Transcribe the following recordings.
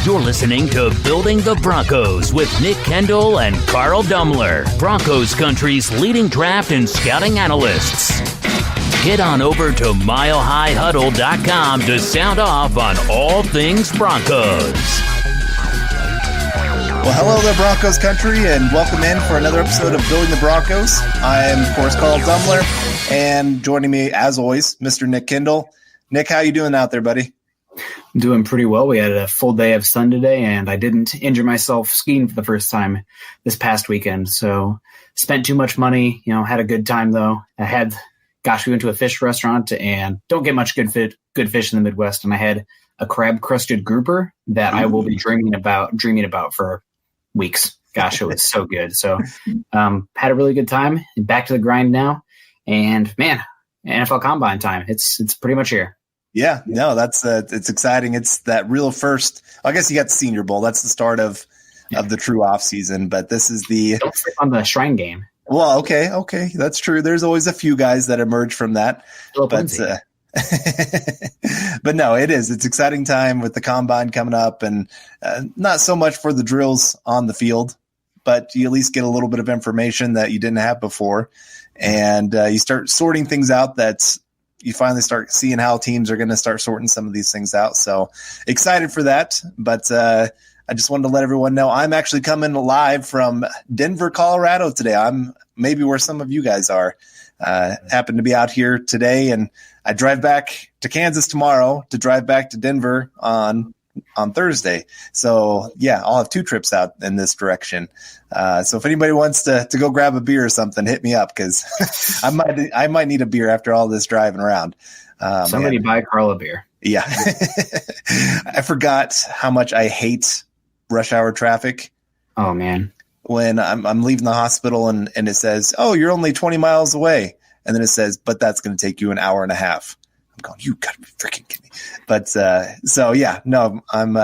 You're listening to Building the Broncos with Nick Kendell and Carl Dumler, Broncos country's leading draft and scouting analysts. Get on over to milehighhuddle.com to sound off on all things Broncos. Well, hello there, Broncos country, and welcome in for another episode of Building the Broncos. I am, of course, Carl Dumler, and joining me, as always, Mr. Nick Kendell. Nick, how you doing out there, buddy? I'm doing pretty well. We had a full day of sun today, and I didn't injure myself skiing for the first time this past weekend. So spent too much money, had a good time though. We went to a fish restaurant and don't get much good fish in the Midwest. And I had a crab crusted grouper that I will be dreaming about for weeks. Gosh, it was so good. So had a really good time. Back to the grind now. And man, NFL Combine time. It's pretty much here. Yeah, no, that's it's exciting. It's that real first. I guess you got the Senior Bowl. That's the start of the true off season. But this is the don't sleep on the Shrine Game. Well, okay, that's true. There's always a few guys that emerge from that, but but no, it is. It's exciting time with the Combine coming up, and not so much for the drills on the field, but you at least get a little bit of information that you didn't have before, and you start sorting things out that. You finally start seeing how teams are going to start sorting some of these things out. So excited for that. But I just wanted to let everyone know I'm actually coming live from Denver, Colorado today. I'm maybe where some of you guys are. Happen to be out here today, and I drive back to Kansas tomorrow to drive back to Denver on Thursday. So yeah, I'll have two trips out in this direction. So if anybody wants to go grab a beer or something, hit me up because I might need a beer after all this driving around. Somebody buy Carl a beer. Yeah. I forgot how much I hate rush hour traffic. Oh man. When I'm leaving the hospital and it says, oh, you're only 20 miles away. And then it says, but that's going to take you an hour and a half. I'm going, you got to be freaking kidding me. But so, yeah, no, I'm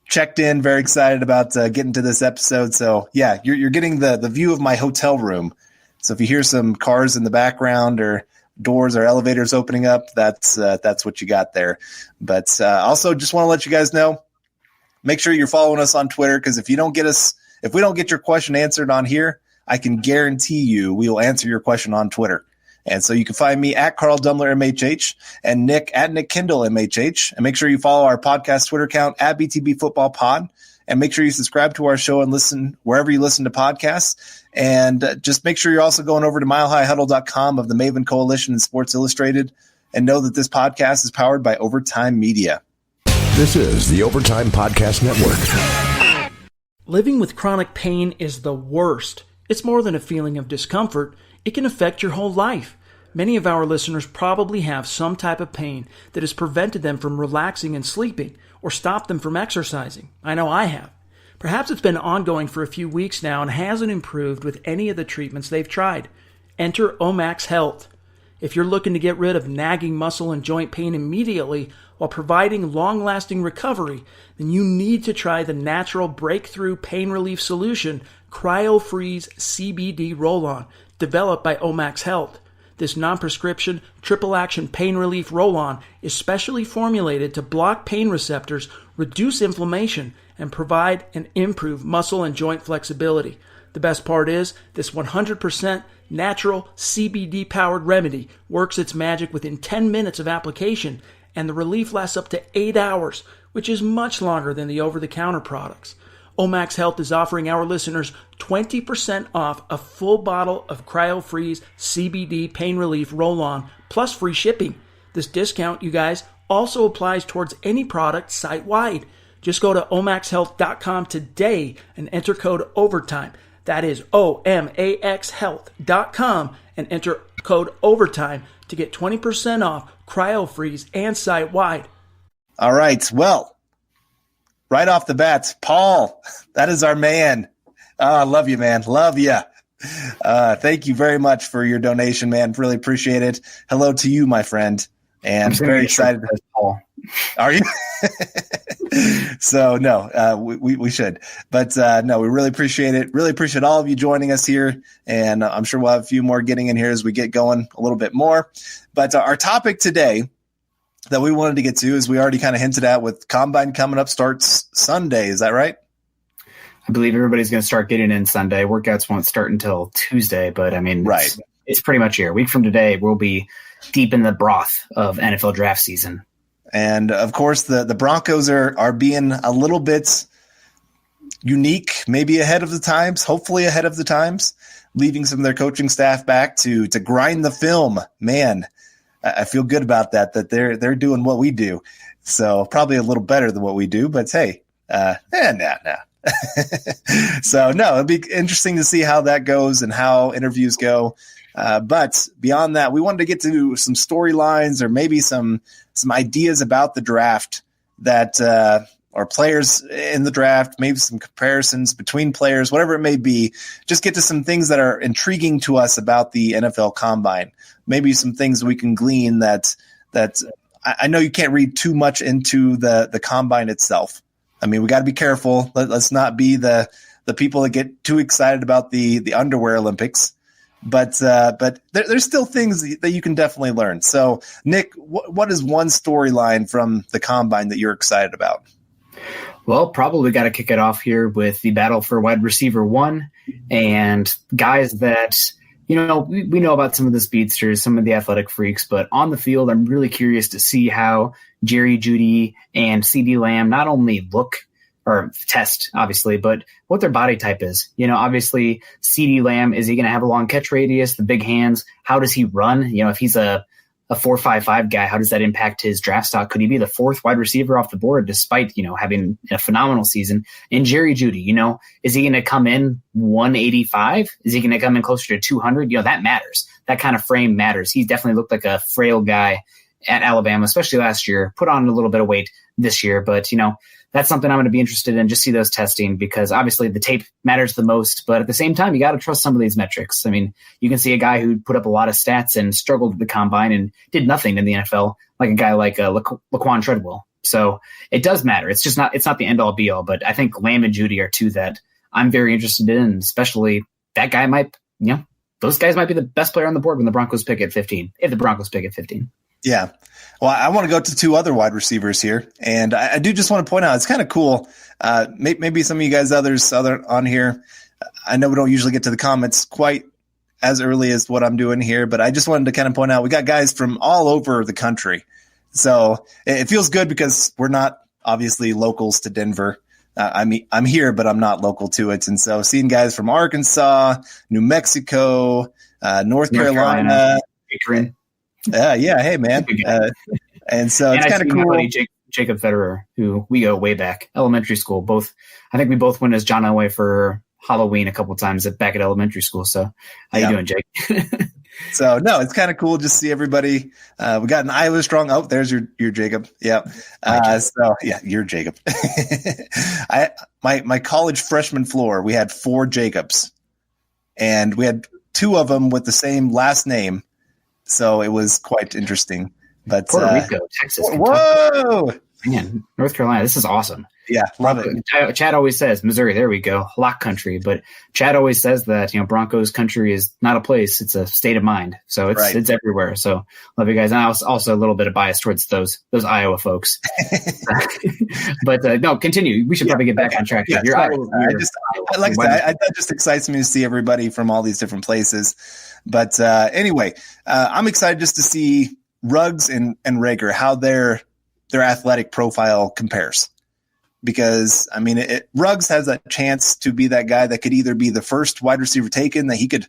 checked in, very excited about getting to this episode. So, yeah, you're getting the view of my hotel room. So if you hear some cars in the background or doors or elevators opening up, that's what you got there. But also just want to let you guys know, make sure you're following us on Twitter, because if we don't get your question answered on here, I can guarantee you we will answer your question on Twitter. And so you can find me at Carl Dumler MHH and Nick at Nick Kendell MHH. And make sure you follow our podcast Twitter account at BTB Football Pod. And make sure you subscribe to our show and listen wherever you listen to podcasts. And just make sure you're also going over to milehighhuddle.com of the Maven Coalition and Sports Illustrated. And know that this podcast is powered by Overtime Media. This is the Overtime Podcast Network. Living with chronic pain is the worst. It's more than a feeling of discomfort. It can affect your whole life. Many of our listeners probably have some type of pain that has prevented them from relaxing and sleeping or stopped them from exercising. I know I have. Perhaps it's been ongoing for a few weeks now and hasn't improved with any of the treatments they've tried. Enter Omax Health. If you're looking to get rid of nagging muscle and joint pain immediately while providing long-lasting recovery, then you need to try the natural breakthrough pain relief solution, CryoFreeze CBD Roll-On, developed by Omax Health. This non-prescription, triple-action pain relief roll-on is specially formulated to block pain receptors, reduce inflammation, and provide and improve muscle and joint flexibility. The best part is, this 100% natural CBD-powered remedy works its magic within 10 minutes of application, and the relief lasts up to 8 hours, which is much longer than the over-the-counter products. Omax Health is offering our listeners 20% off a full bottle of CryoFreeze CBD Pain Relief Roll-On plus free shipping. This discount, you guys, also applies towards any product site-wide. Just go to omaxhealth.com today and enter code OVERTIME. That is OMAXhealth.com and enter code OVERTIME to get 20% off CryoFreeze and site-wide. All right, well. Right off the bat, Paul, that is our man. I love you, man. Love you. Thank you very much for your donation, man. Really appreciate it. Hello to you, my friend. And very excited. Paul. Are you? So, no, we should. But, no, we really appreciate it. Really appreciate all of you joining us here. And I'm sure we'll have a few more getting in here as we get going a little bit more. But our topic today that we wanted to get to, as we already kind of hinted at, with Combine coming up, starts Sunday. Is that right? I believe everybody's going to start getting in Sunday. Workouts won't start until Tuesday, but I mean, right. It's pretty much here. A week from today, we'll be deep in the broth of NFL draft season. And of course, the Broncos are being a little bit unique, maybe ahead of the times, hopefully ahead of the times, leaving some of their coaching staff back to grind the film. Man, I feel good about that they're doing what we do. So probably a little better than what we do, but hey, nah. So no, it'll be interesting to see how that goes and how interviews go. But beyond that, we wanted to get to some storylines or maybe some ideas about the draft that or players in the draft, maybe some comparisons between players, whatever it may be. Just get to some things that are intriguing to us about the NFL Combine. Maybe some things we can glean that I know you can't read too much into the Combine itself. I mean, we got to be careful. Let's not be the people that get too excited about the underwear Olympics. But there's still things that you can definitely learn. So, Nick, what is one storyline from the Combine that you're excited about? Well, probably got to kick it off here with the battle for wide receiver 1 and guys that, we know about some of the speedsters, some of the athletic freaks, but on the field, I'm really curious to see how Jerry Judy and CeeDee Lamb not only look or test, obviously, but what their body type is. Obviously, CeeDee Lamb, is he going to have a long catch radius, the big hands? How does he run? If he's a 4.55 guy, how does that impact his draft stock? Could he be the 4th wide receiver off the board despite, having a phenomenal season? And Jerry Judy, is he going to come in 185? Is he going to come in closer to 200? That matters. That kind of frame matters. He definitely looked like a frail guy at Alabama, especially last year, put on a little bit of weight this year. But, that's something I'm going to be interested in, just see those testing, because obviously the tape matters the most. But at the same time, you got to trust some of these metrics. I mean, you can see a guy who put up a lot of stats and struggled with the Combine and did nothing in the NFL, like a guy like Laquan Treadwell. So it does matter. It's not the end all be all, but I think Lamb and Judy are two that I'm very interested in, especially that guy those guys might be the best player on the board when the Broncos pick at 15, if the Broncos pick at 15. Yeah. Well, I want to go to 2 other wide receivers here. And I do just want to point out, it's kind of cool. Maybe some of you guys others on here, I know we don't usually get to the comments quite as early as what I'm doing here, but I just wanted to kind of point out, we got guys from all over the country. So it feels good because we're not obviously locals to Denver. I'm here, but I'm not local to it. And so seeing guys from Arkansas, New Mexico, North Carolina. Yeah. Hey, man. And so it's kind of cool. My buddy Jacob Federer, who we go way back, elementary school. I think we both went as John Elway for Halloween a couple of times back at elementary school. So how you doing, Jake? So no, it's kind of cool just to see everybody. We got an Iowa strong. Oh, there's your Jacob. Yeah. So yeah, you're Jacob. My college freshman floor, we had 4 Jacobs, and we had 2 of them with the same last name. So it was quite interesting. But Puerto Rico, Texas, whoa, man, North Carolina, this is awesome. Yeah, love it. Chad always says Missouri. There we go, lock country. But Chad always says that Broncos country is not a place; it's a state of mind. So it's everywhere. So love you guys. And I was also a little bit of bias towards those Iowa folks. But no, continue. We should probably get back on track. Yeah, that just excites me to see everybody from all these different places. But anyway, I'm excited just to see Ruggs and Reagor, how their athletic profile compares. Because, I mean, Ruggs has a chance to be that guy that could either be the first wide receiver taken, that he could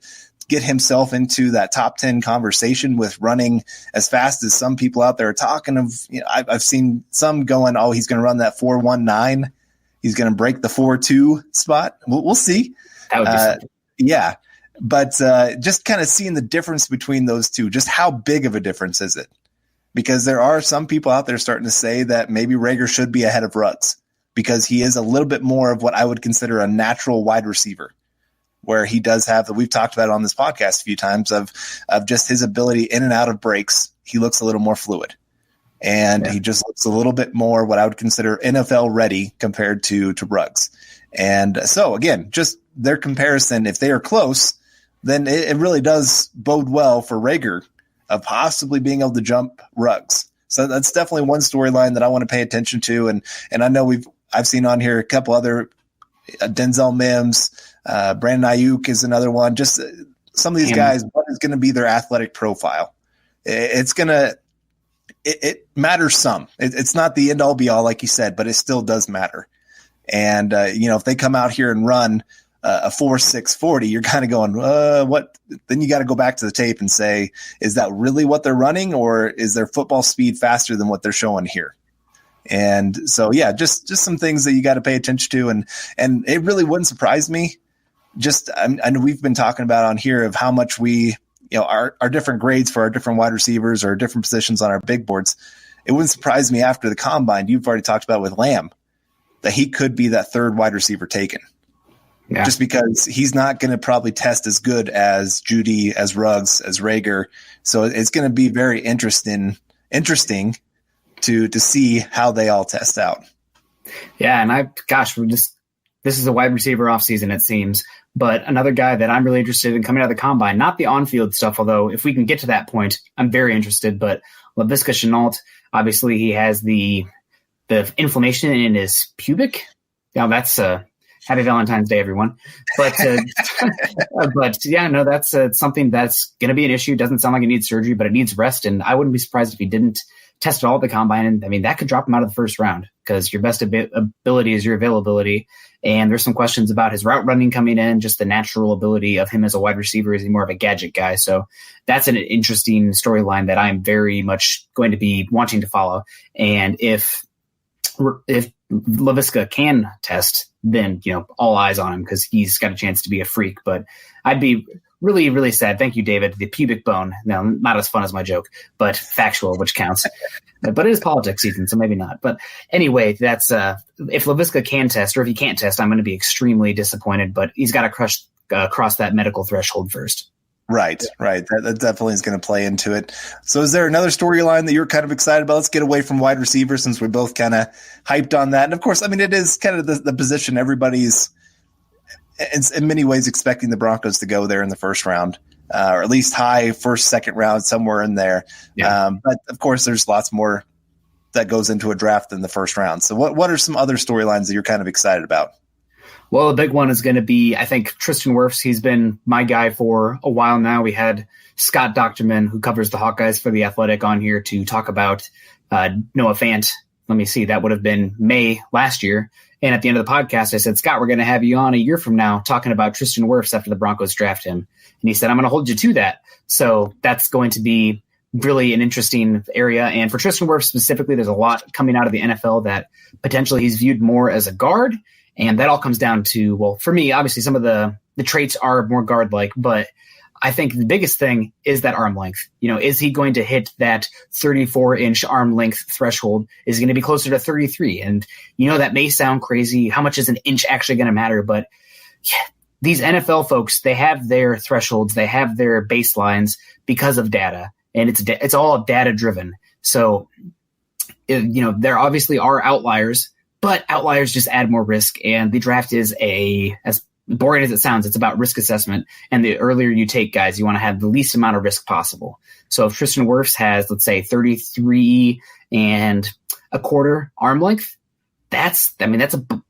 get himself into that top 10 conversation with running as fast as some people out there are talking of. I've seen some going, oh, he's going to run that 4.19. He's going to break the 4.2 spot. We'll see. That would be something. Yeah. But just kind of seeing the difference between those two, just how big of a difference is it? Because there are some people out there starting to say that maybe Reagor should be ahead of Ruggs, because he is a little bit more of what I would consider a natural wide receiver, where he does have, that we've talked about on this podcast a few times, of just his ability in and out of breaks. He looks a little more fluid, and he just looks a little bit more what I would consider NFL ready compared to Ruggs. And so again, just their comparison, if they are close, then it really does bode well for Reagor of possibly being able to jump Ruggs. So that's definitely one storyline that I want to pay attention to. And I know I've seen on here a couple other Denzel Mims, Brandon Ayuk is another one. Just some of these guys, what is going to be their athletic profile? It matters some. It's not the end all be all, like you said, but it still does matter. And, if they come out here and run a 4.6 40, you're kind of going, what? Then you got to go back to the tape and say, is that really what they're running, or is their football speed faster than what they're showing here? And so, yeah, just some things that you got to pay attention to. And it really wouldn't surprise me. I know we've been talking about on here of how much we, our different grades for our different wide receivers or different positions on our big boards. It wouldn't surprise me after the combine, you've already talked about with Lamb, that he could be that third wide receiver taken. Yeah. Just because he's not going to probably test as good as Judy, as Ruggs, as Rager. So it's going to be very interesting to see how they all test out. Yeah, and this is a wide receiver offseason, it seems. But another guy that I'm really interested in coming out of the combine, not the on-field stuff, although if we can get to that point, I'm very interested. But Viska Shenault, obviously he has the inflammation in his pubic. Now that's happy Valentine's Day, everyone. But yeah, no, that's something that's going to be an issue. Doesn't sound like it needs surgery, but it needs rest. And I wouldn't be surprised if he didn't test at all at the combine. And I mean, that could drop him out of the first round because your best ability is your availability. And there's some questions about his route running coming in, just the natural ability of him as a wide receiver. Is he more of a gadget guy? So that's an interesting storyline that I'm very much going to be wanting to follow. And if Viska can test, then, all eyes on him because he's got a chance to be a freak. But I'd be really, really sad. Thank you, David. The pubic bone. Now, not as fun as my joke, but factual, which counts. But it is politics season, so maybe not. But anyway, that's if Viska can test, or if he can't test, I'm going to be extremely disappointed. But he's got to cross that medical threshold first. Right. That definitely is going to play into it. So is there another storyline that you're kind of excited about? Let's get away from wide receiver since we're both kind of hyped on that. And of course, I mean, it is kind of the position everybody's in many ways expecting the Broncos to go there in the first round, or at least high first, second round, somewhere in there. Yeah. But of course, there's lots more that goes into a draft than the first round. So what are some other storylines that you're kind of excited about? Well, the big one is going to be, I think, Tristan Wirfs. He's been my guy for a while now. We had Scott Docterman, who covers the Hawkeyes for The Athletic, on here to talk about Noah Fant. Let me see. That would have been May last year. And at the end of the podcast, I said, Scott, we're going to have you on a year from now talking about Tristan Wirfs after the Broncos draft him. And he said, I'm going to hold you to that. So that's going to be really an interesting area. And for Tristan Wirfs specifically, there's a lot coming out of the NFL that potentially he's viewed more as a guard. And that all comes down to, well, for me, obviously some of the traits are more guard-like, but I think the biggest thing is that arm length. Is he going to hit that 34-inch arm length threshold? Is he going to be closer to 33? And, that may sound crazy. How much is an inch actually going to matter? But yeah, these NFL folks, they have their thresholds. They have their baselines because of data, and it's all data-driven. So, there obviously are outliers, but outliers just add more risk, and the draft is as boring as it sounds, it's about risk assessment. And the earlier you take guys, you want to have the least amount of risk possible. So if Tristan Wirfs has, let's say, 33 and a quarter arm length, that's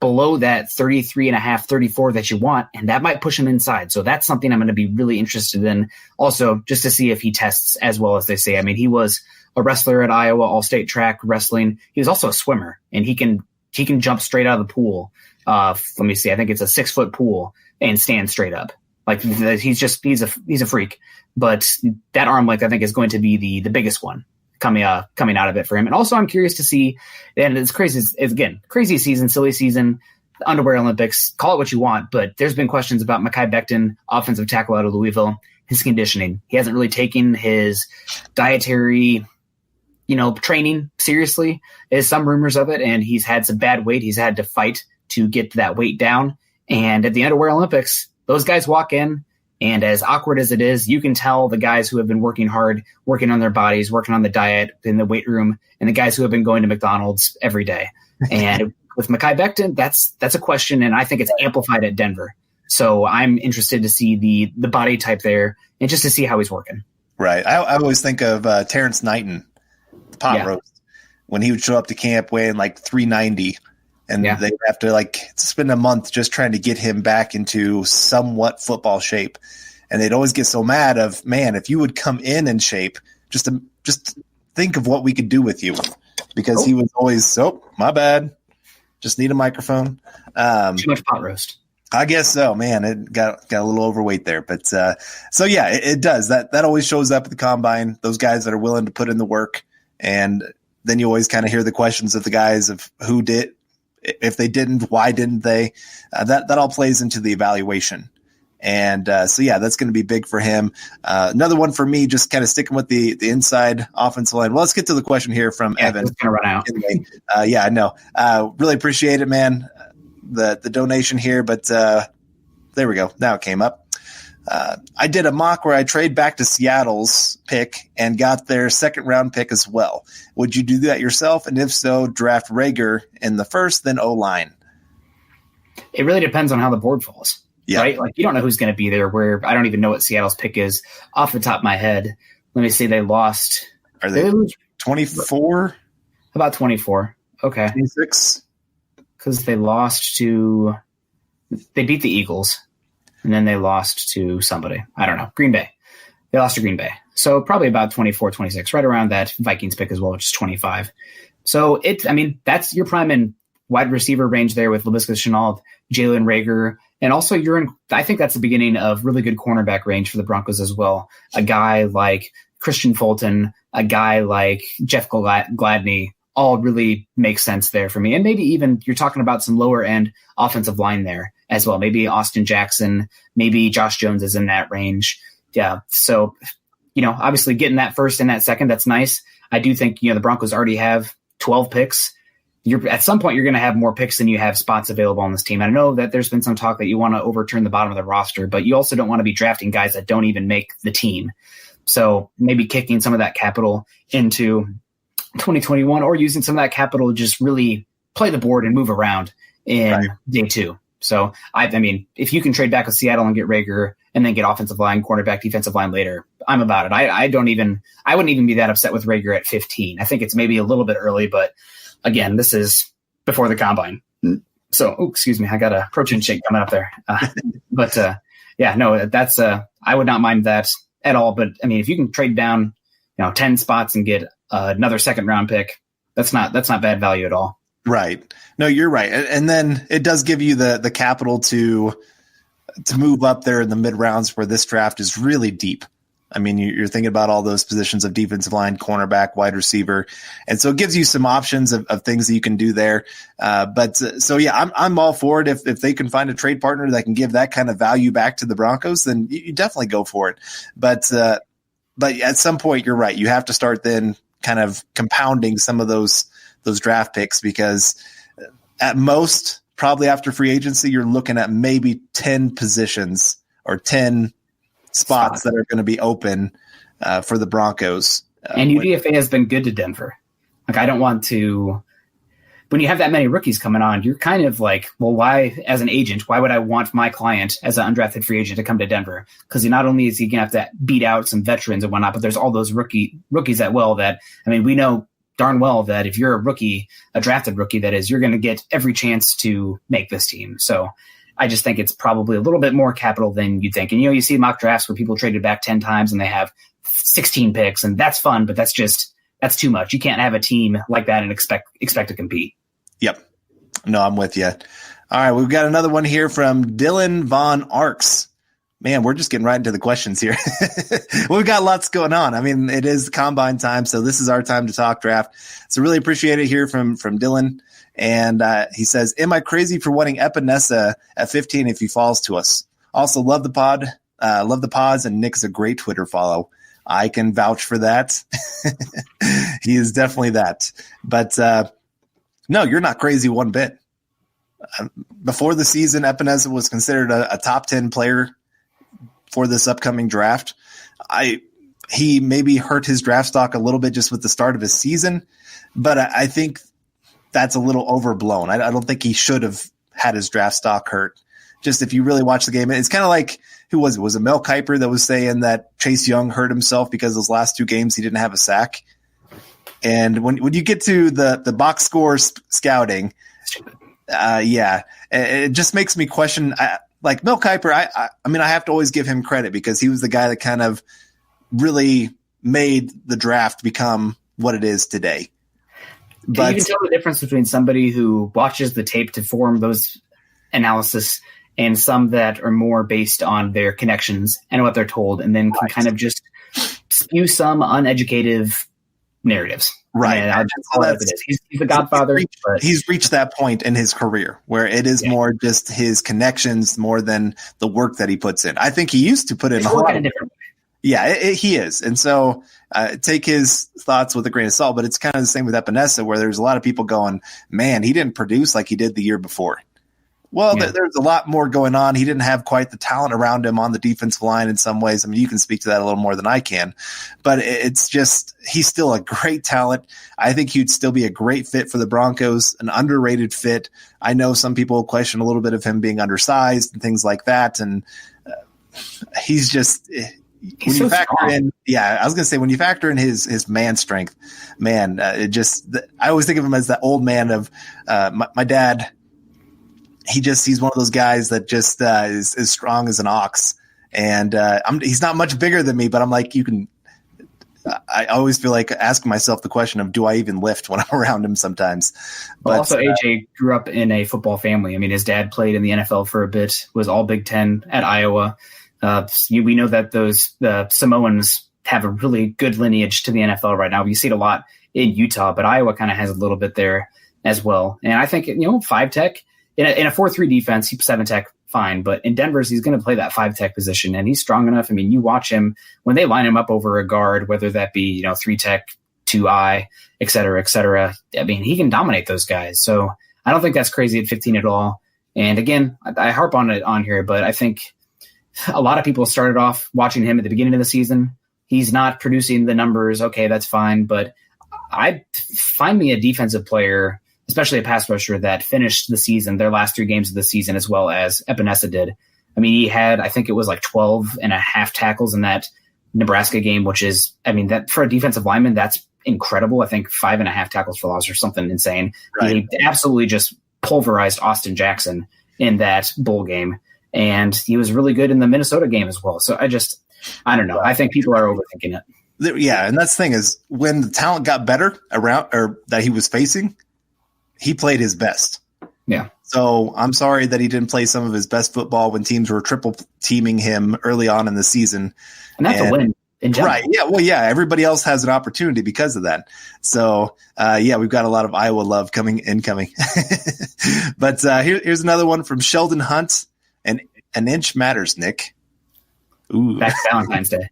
below that 33 and a half, 34 that you want, and that might push him inside. So that's something I'm going to be really interested in also, just to see if he tests as well as they say. I mean, he was a wrestler at Iowa, all-state track wrestling. He was also a swimmer, and he can jump straight out of the pool. Let me see. I think it's a 6-foot pool and stand straight up. Like he's a freak. But that arm length, I think, is going to be the biggest one coming out of it for him. And also, I'm curious to see. And it's crazy. It's again crazy season, silly season, underwear Olympics. Call it what you want. But there's been questions about Mekhi Becton, offensive tackle out of Louisville, his conditioning. He hasn't really taken his dietary training seriously. There's some rumors of it, and he's had some bad weight. He's had to fight to get that weight down. And at the underwear Olympics, those guys walk in, and as awkward as it is, you can tell the guys who have been working hard, working on their bodies, working on the diet in the weight room, and the guys who have been going to McDonald's every day. And with Mekhi Becton, that's a question, and I think it's amplified at Denver. So I'm interested to see the body type there and just to see how he's working. Right. I always think of Terrence Knighton, pot roast. when he would show up to camp weighing like 390, and they'd have to like spend a month just trying to get him back into somewhat football shape. And they'd always get so mad of, man, if you would come in shape, just think of what we could do with you, because he was always, my bad. Just need a microphone. Too much pot roast. I guess so, man. It got a little overweight there, but so yeah, it does. That always shows up at the combine. Those guys that are willing to put in the work, and then you always kind of hear the questions of the guys of who did, if they didn't, why didn't they? That all plays into the evaluation, and so yeah, that's going to be big for him. Another one for me, just kind of sticking with the inside offensive line. Well, let's get to the question here from Evan. It's going to run out. Anyway, I know. Really appreciate it, man. The donation here, but there we go. Now it came up. I did a mock where I trade back to Seattle's pick and got their second round pick as well. Would you do that yourself? And if so, draft Rager in the first, then O-line. It really depends on how the board falls. Yeah. Right? Like, you don't know who's going to be there. Where I don't even know what Seattle's pick is off the top of my head. Let me see. They lost. Are they 24? About 24. Okay. 26? Because they beat the Eagles, and then they lost to somebody. I don't know. Green Bay. They lost to Green Bay. So probably about 24, 26, right around that Vikings pick as well, which is 25. So that's your prime and wide receiver range there with Viska Shenault, Jalen Reagor, and also I think that's the beginning of really good cornerback range for the Broncos as well. A guy like Christian Fulton, a guy like Jeff Gladney, all really make sense there for me. And maybe even you're talking about some lower end offensive line there as well. Maybe Austin Jackson, maybe Josh Jones is in that range. Yeah. So, obviously getting that first and that second, that's nice. I do think, the Broncos already have 12 picks. At some point, you're going to have more picks than you have spots available on this team. I know that there's been some talk that you want to overturn the bottom of the roster, but you also don't want to be drafting guys that don't even make the team. So maybe kicking some of that capital into 2021, or using some of that capital to just really play the board and move around in day two. So if you can trade back with Seattle and get Rager and then get offensive line, cornerback, defensive line later, I'm about it. I wouldn't even be that upset with Rager at 15. I think it's maybe a little bit early, but again, this is before the combine. So, excuse me, I got a protein shake coming up there. That's I would not mind that at all. But if you can trade down, 10 spots and get another second round pick, that's not bad value at all. Right. No, you're right. And then it does give you the capital to move up there in the mid rounds where this draft is really deep. You're thinking about all those positions of defensive line, cornerback, wide receiver. And so it gives you some options of things that you can do there. I'm all for it. If they can find a trade partner that can give that kind of value back to the Broncos, then you definitely go for it. But at some point, you're right. You have to start then kind of compounding some of those draft picks, because at most, probably after free agency, you're looking at maybe 10 positions or 10 spots that are going to be open for the Broncos. And UDFA has been good to Denver. Like, I don't want to – when you have that many rookies coming on, you're kind of like, well, why, as an agent, why would I want my client as an undrafted free agent to come to Denver? Because not only is he going to have to beat out some veterans and whatnot, but there's all those rookies that we know darn well that if you're a rookie, a drafted rookie, that is, you're going to get every chance to make this team. So I just think it's probably a little bit more capital than you'd think. And, you see mock drafts where people traded back 10 times and they have 16 picks, and that's fun, but that's too much. You can't have a team like that and expect to compete. Yep. No, I'm with you. All right. We've got another one here from Dylan Von Arks. Man, we're just getting right into the questions here. We've got lots going on. It is combine time, so this is our time to talk draft. So really appreciate it here from Dylan. And he says, am I crazy for wanting Epenesa at 15 if he falls to us? Also, love the pod. Love the pods, and Nick's a great Twitter follow. I can vouch for that. He is definitely that. But no, you're not crazy one bit. Before the season, Epenesa was considered a top 10 player for this upcoming draft. He maybe hurt his draft stock a little bit just with the start of his season, but I think that's a little overblown. I don't think he should have had his draft stock hurt. Just if you really watch the game, it's kind of like, who was it? Was it Mel Kiper that was saying that Chase Young hurt himself because those last two games he didn't have a sack? And when you get to the box score scouting, it just makes me question. Like Mel Kiper, I mean, I have to always give him credit because he was the guy that kind of really made the draft become what it is today. But you can tell the difference between somebody who watches the tape to form those analysis and some that are more based on their connections and what they're told, and then can kind of just spew some uneducated narratives. Right. And I'll just call it what it is. He's the godfather. He's reached that point in his career where it is more just his connections more than the work that he puts in. I think he used to put in a whole lot of different. Yeah, he is. And so take his thoughts with a grain of salt, but it's kind of the same with Epenesa, where there's a lot of people going, man, he didn't produce like he did the year before. Well, there's a lot more going on. He didn't have quite the talent around him on the defensive line in some ways. I mean, you can speak to that a little more than I can, but it's just he's still a great talent. I think he'd still be a great fit for the Broncos, an underrated fit. I know some people question a little bit of him being undersized and things like that, and he's just when you factor in, I was going to say when you factor in his man strength, man, I always think of him as that old man of my dad. He's one of those guys that just is as strong as an ox, and he's not much bigger than me. But I'm like, I always feel like asking myself the question of, do I even lift when I'm around him sometimes? But also, AJ grew up in a football family. I mean, his dad played in the NFL for a bit, was all Big Ten at Iowa. We know that the Samoans have a really good lineage to the NFL right now. You see it a lot in Utah, but Iowa kind of has a little bit there as well. And I think 5 tech. In a 4-3 defense, 7 tech, fine. But in Denver's, he's going to play that 5 tech position, and he's strong enough. I mean, you watch him when they line him up over a guard, whether that be 3 tech, 2I, et cetera, et cetera. I mean, he can dominate those guys. So I don't think that's crazy at 15 at all. And again, I harp on it on here, but I think a lot of people started off watching him at the beginning of the season. He's not producing the numbers. Okay, that's fine. But I find me a defensive player, especially a pass rusher, that finished the season, their last 3 games of the season, as well as Epenesa did. I mean, he had, I think it was like 12 and a half tackles in that Nebraska game, which is, I mean, that for a defensive lineman, that's incredible. I think 5.5 tackles for loss or something insane. Right. He absolutely just pulverized Austin Jackson in that bowl game. And he was really good in the Minnesota game as well. So I don't know. I think people are overthinking it. Yeah. And that's the thing is when the talent got better around or that he was facing, he played his best. Yeah. So I'm sorry that he didn't play some of his best football when teams were triple teaming him early on in the season. And that's a win in general. Right. Yeah. Well, yeah. Everybody else has an opportunity because of that. So, we've got a lot of Iowa love incoming. But here's another one from Sheldon Hunt. An inch matters, Nick. Ooh. Back Valentine's Day.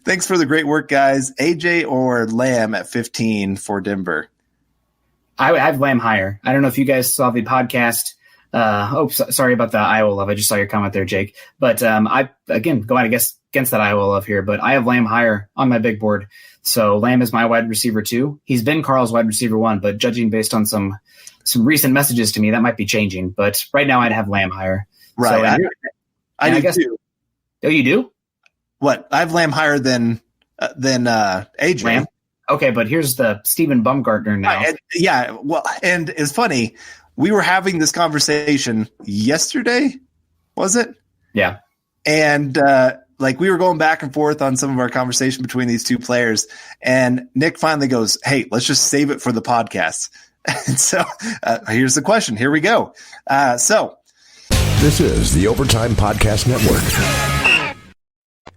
Thanks for the great work, guys. AJ or Lamb at 15 for Denver? I have Lamb higher. I don't know if you guys saw the podcast. Sorry about the Iowa love. I just saw your comment there, Jake. But I, again, go out against that Iowa love here. But I have Lamb higher on my big board. So Lamb is my wide receiver 2. He's been Carl's wide receiver 1, but judging based on some recent messages to me, that might be changing. But right now I'd have Lamb higher. Right. So, I do too. Oh, you do? What? I have Lamb higher than AJ. Lamb? Okay, but here's the Stephen Baumgartner now. And it's funny. We were having this conversation yesterday, was it? Yeah. And we were going back and forth on some of our conversation between these two players. And Nick finally goes, hey, let's just save it for the podcast. And so here's the question. Here we go. This is the Overtime Podcast Network.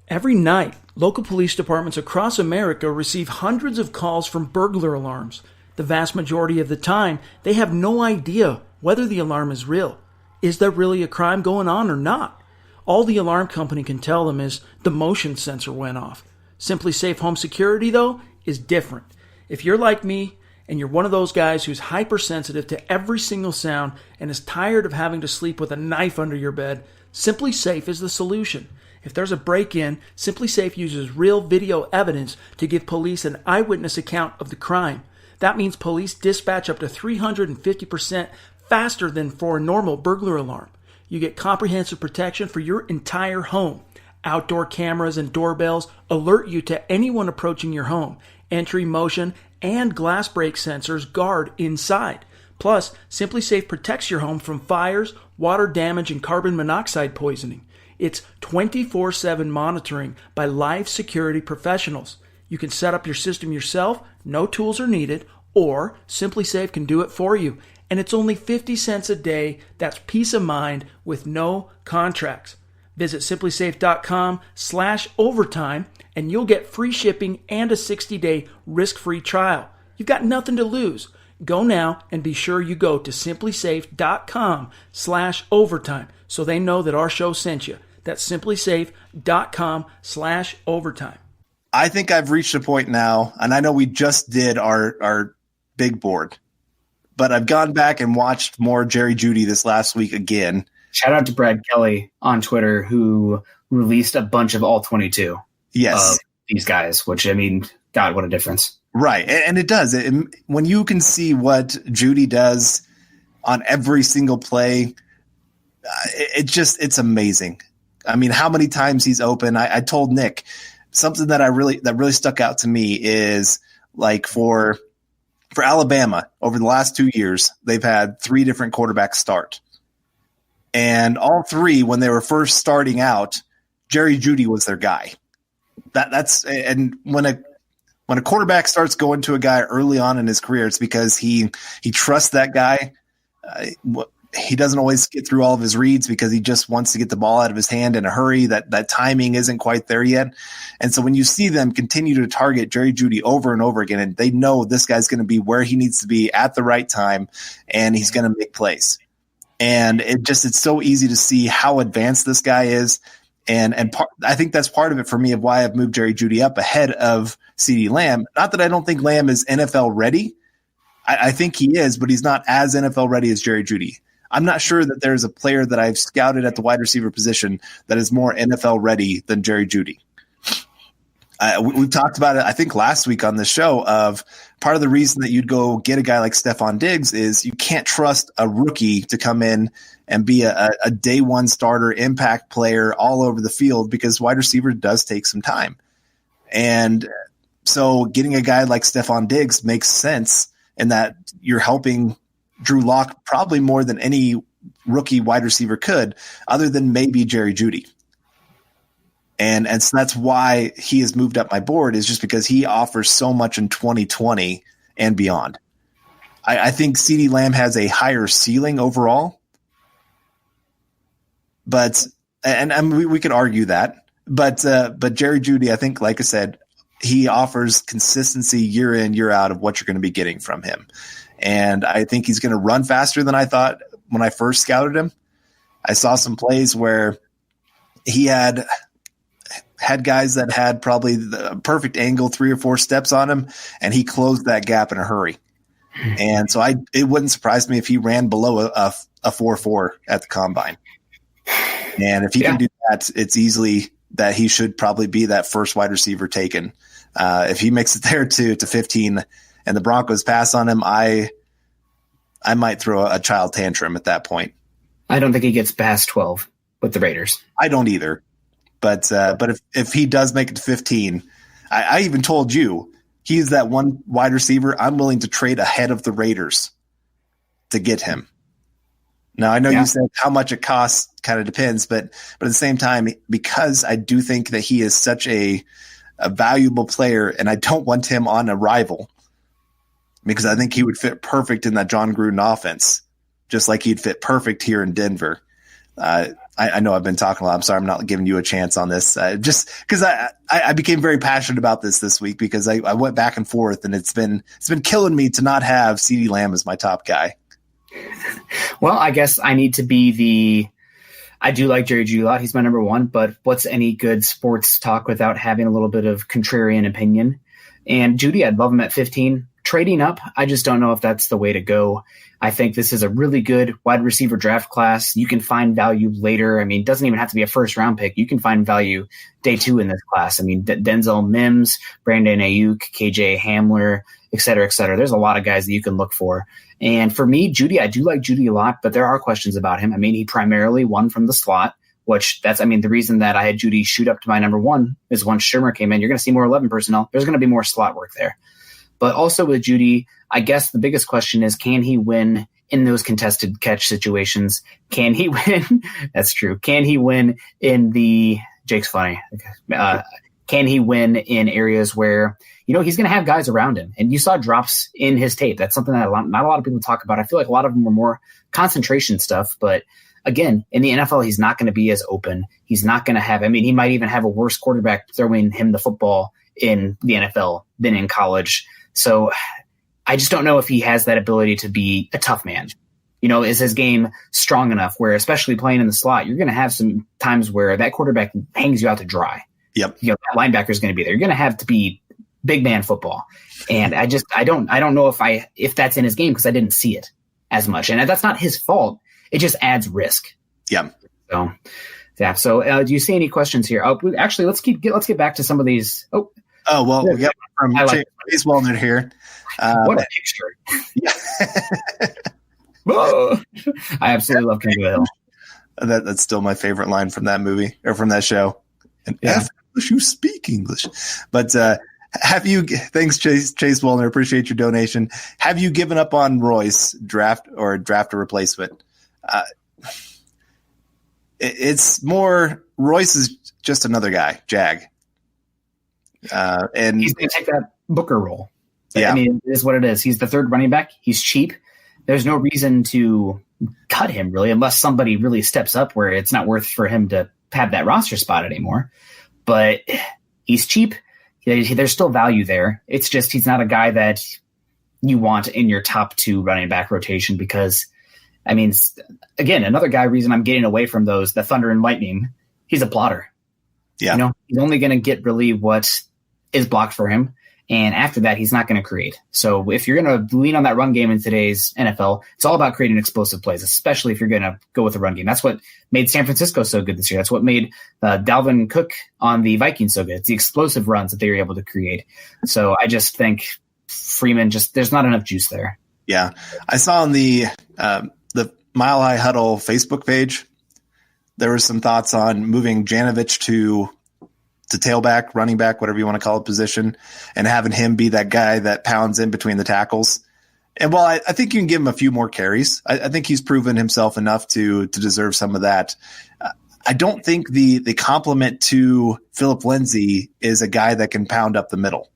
Every night, local police departments across America receive hundreds of calls from burglar alarms. The vast majority of the time, they have no idea whether the alarm is real. Is there really a crime going on or not? All the alarm company can tell them is the motion sensor went off. Simply Safe Home Security, though, is different. If you're like me, and you're one of those guys who's hypersensitive to every single sound and is tired of having to sleep with a knife under your bed, Simply Safe is the solution. If there's a break-in, Simply Safe uses real video evidence to give police an eyewitness account of the crime. That means police dispatch up to 350% faster than for a normal burglar alarm. You get comprehensive protection for your entire home. Outdoor cameras and doorbells alert you to anyone approaching your home. entry, motion, and glass break sensors guard inside. Plus, SimpliSafe protects your home from fires, water damage, and carbon monoxide poisoning. It's 24/7 monitoring by live security professionals. You can set up your system yourself, no tools are needed, or SimpliSafe can do it for you. And it's only 50 cents a day. That's peace of mind with no contracts. Visit simplysafe.com/overtime and you'll get free shipping and a 60-day risk-free trial. You've got nothing to lose. Go now and be sure you go to simplysafe.com/overtime so they know that our show sent you. That's simplysafe.com/overtime. I think I've reached a point now, and I know we just did our big board, but I've gone back and watched more Jerry Judy this last week again. Shout out to Brad Kelly on Twitter, who released a bunch of all 22 of these guys, which, I mean, God, what a difference. Right. And it does. When you can see what Judy does on every single play, it's amazing. I mean, how many times he's open. I told Nick something that really stuck out to me is like for Alabama over the last 2 years, they've had 3 different quarterbacks start. And all 3, when they were first starting out, Jerry Judy was their guy. And when a quarterback starts going to a guy early on in his career, it's because he trusts that guy. He doesn't always get through all of his reads because he just wants to get the ball out of his hand in a hurry. That timing isn't quite there yet. And so when you see them continue to target Jerry Judy over and over again, and they know this guy's going to be where he needs to be at the right time, and he's going to make plays. And it's so easy to see how advanced this guy is. And I think that's part of it for me of why I've moved Jerry Judy up ahead of CeeDee Lamb. Not that I don't think Lamb is NFL ready. I think he is, but he's not as NFL ready as Jerry Judy. I'm not sure that there's a player that I've scouted at the wide receiver position that is more NFL ready than Jerry Judy. We talked about it, I think, last week on the show of part of the reason that you'd go get a guy like Stephon Diggs is you can't trust a rookie to come in and be a day one starter, impact player all over the field because wide receiver does take some time. And so getting a guy like Stephon Diggs makes sense in that you're helping Drew Lock probably more than any rookie wide receiver could, other than maybe Jerry Judy. And so that's why he has moved up my board, is just because he offers so much in 2020 and beyond. I think CeeDee Lamb has a higher ceiling overall, but we could argue that. But Jerry Judy, I think, like I said, he offers consistency year in, year out of what you're going to be getting from him. And I think he's going to run faster than I thought when I first scouted him. I saw some plays where he had guys that had probably the perfect angle, 3 or 4 steps on him, and he closed that gap in a hurry. And so it wouldn't surprise me if he ran below a 4.4 at the combine. And if he can do that, it's easily that he should probably be that first wide receiver taken. If he makes it there to 15 and the Broncos pass on him, I might throw a child tantrum at that point. I don't think he gets past 12 with the Raiders. I don't either. But if he does make it to 15, I even told you he's that one wide receiver I'm willing to trade ahead of the Raiders to get him. Now, I know you said how much it costs kind of depends, but at the same time, because I do think that he is such a valuable player and I don't want him on a rival, because I think he would fit perfect in that John Gruden offense, just like he'd fit perfect here in Denver. I know I've been talking a lot. I'm sorry I'm not giving you a chance on this. Just because I became very passionate about this week because I went back and forth, and it's been killing me to not have CeeDee Lamb as my top guy. Well, I guess I need to be I do like Jerry Judy a lot. He's my number one, but what's any good sports talk without having a little bit of contrarian opinion? And Judy, I'd love him at 15. Trading up, I just don't know if that's the way to go. I think this is a really good wide receiver draft class. You can find value later. I mean, it doesn't even have to be a first-round pick. You can find value day 2 in this class. I mean, Denzel Mims, Brandon Ayuk, KJ Hamler, et cetera, et cetera. There's a lot of guys that you can look for. And for me, Judy, I do like Judy a lot, but there are questions about him. I mean, he primarily won from the slot, which the reason that I had Judy shoot up to my number 1 is once Shermer came in, you're going to see more 11 personnel. There's going to be more slot work there. But also with Judy, I guess the biggest question is, can he win in those contested catch situations? Can he win? That's true. Can he win in the – Jake's funny. Can he win in areas where, he's going to have guys around him? And you saw drops in his tape. That's something that not a lot of people talk about. I feel like a lot of them were more concentration stuff. But, again, in the NFL, he's not going to be as open. He's not going to have – he might even have a worse quarterback throwing him the football in the NFL than in college. So I just don't know if he has that ability to be a tough man. Is his game strong enough where, especially playing in the slot, you're going to have some times where that quarterback hangs you out to dry. Yep. That linebacker is going to be there. You're going to have to be big man football. And I don't know if that's in his game, because I didn't see it as much. And that's not his fault. It just adds risk. Yeah. So, yeah. So do you see any questions here? Oh, actually, let's get back to some of these. Oh, well, we got one from Chase Walnut here. What a picture. Yeah. I absolutely love King of the Hill. That's still my favorite line from that movie, or from that show. And English, you speak English. But thanks, Chase Walnut, appreciate your donation. Have you given up on Royce, draft a replacement? It's more, Royce is just another guy, Jag. And he's going to take that Booker role. Yeah. It is what it is. He's the third running back. He's cheap. There's no reason to cut him, really, unless somebody really steps up where it's not worth for him to have that roster spot anymore. But he's cheap. There's still value there. It's just he's not a guy that you want in your top 2 running back rotation, because, again, another reason I'm getting away from the Thunder and Lightning, he's a plotter. Yeah. He's only going to get really what is blocked for him. And after that, he's not going to create. So if you're going to lean on that run game in today's NFL, it's all about creating explosive plays, especially if you're going to go with a run game. That's what made San Francisco so good this year. That's what made Dalvin Cook on the Vikings so good. It's the explosive runs that they were able to create. So I just think Freeman, there's not enough juice there. Yeah. I saw on the Mile High Huddle Facebook page, there were some thoughts on moving Janovich to tailback, running back, whatever you want to call it, position, and having him be that guy that pounds in between the tackles. And while I think you can give him a few more carries, I think he's proven himself enough to deserve some of that. I don't think the compliment to Philip Lindsay is a guy that can pound up the middle.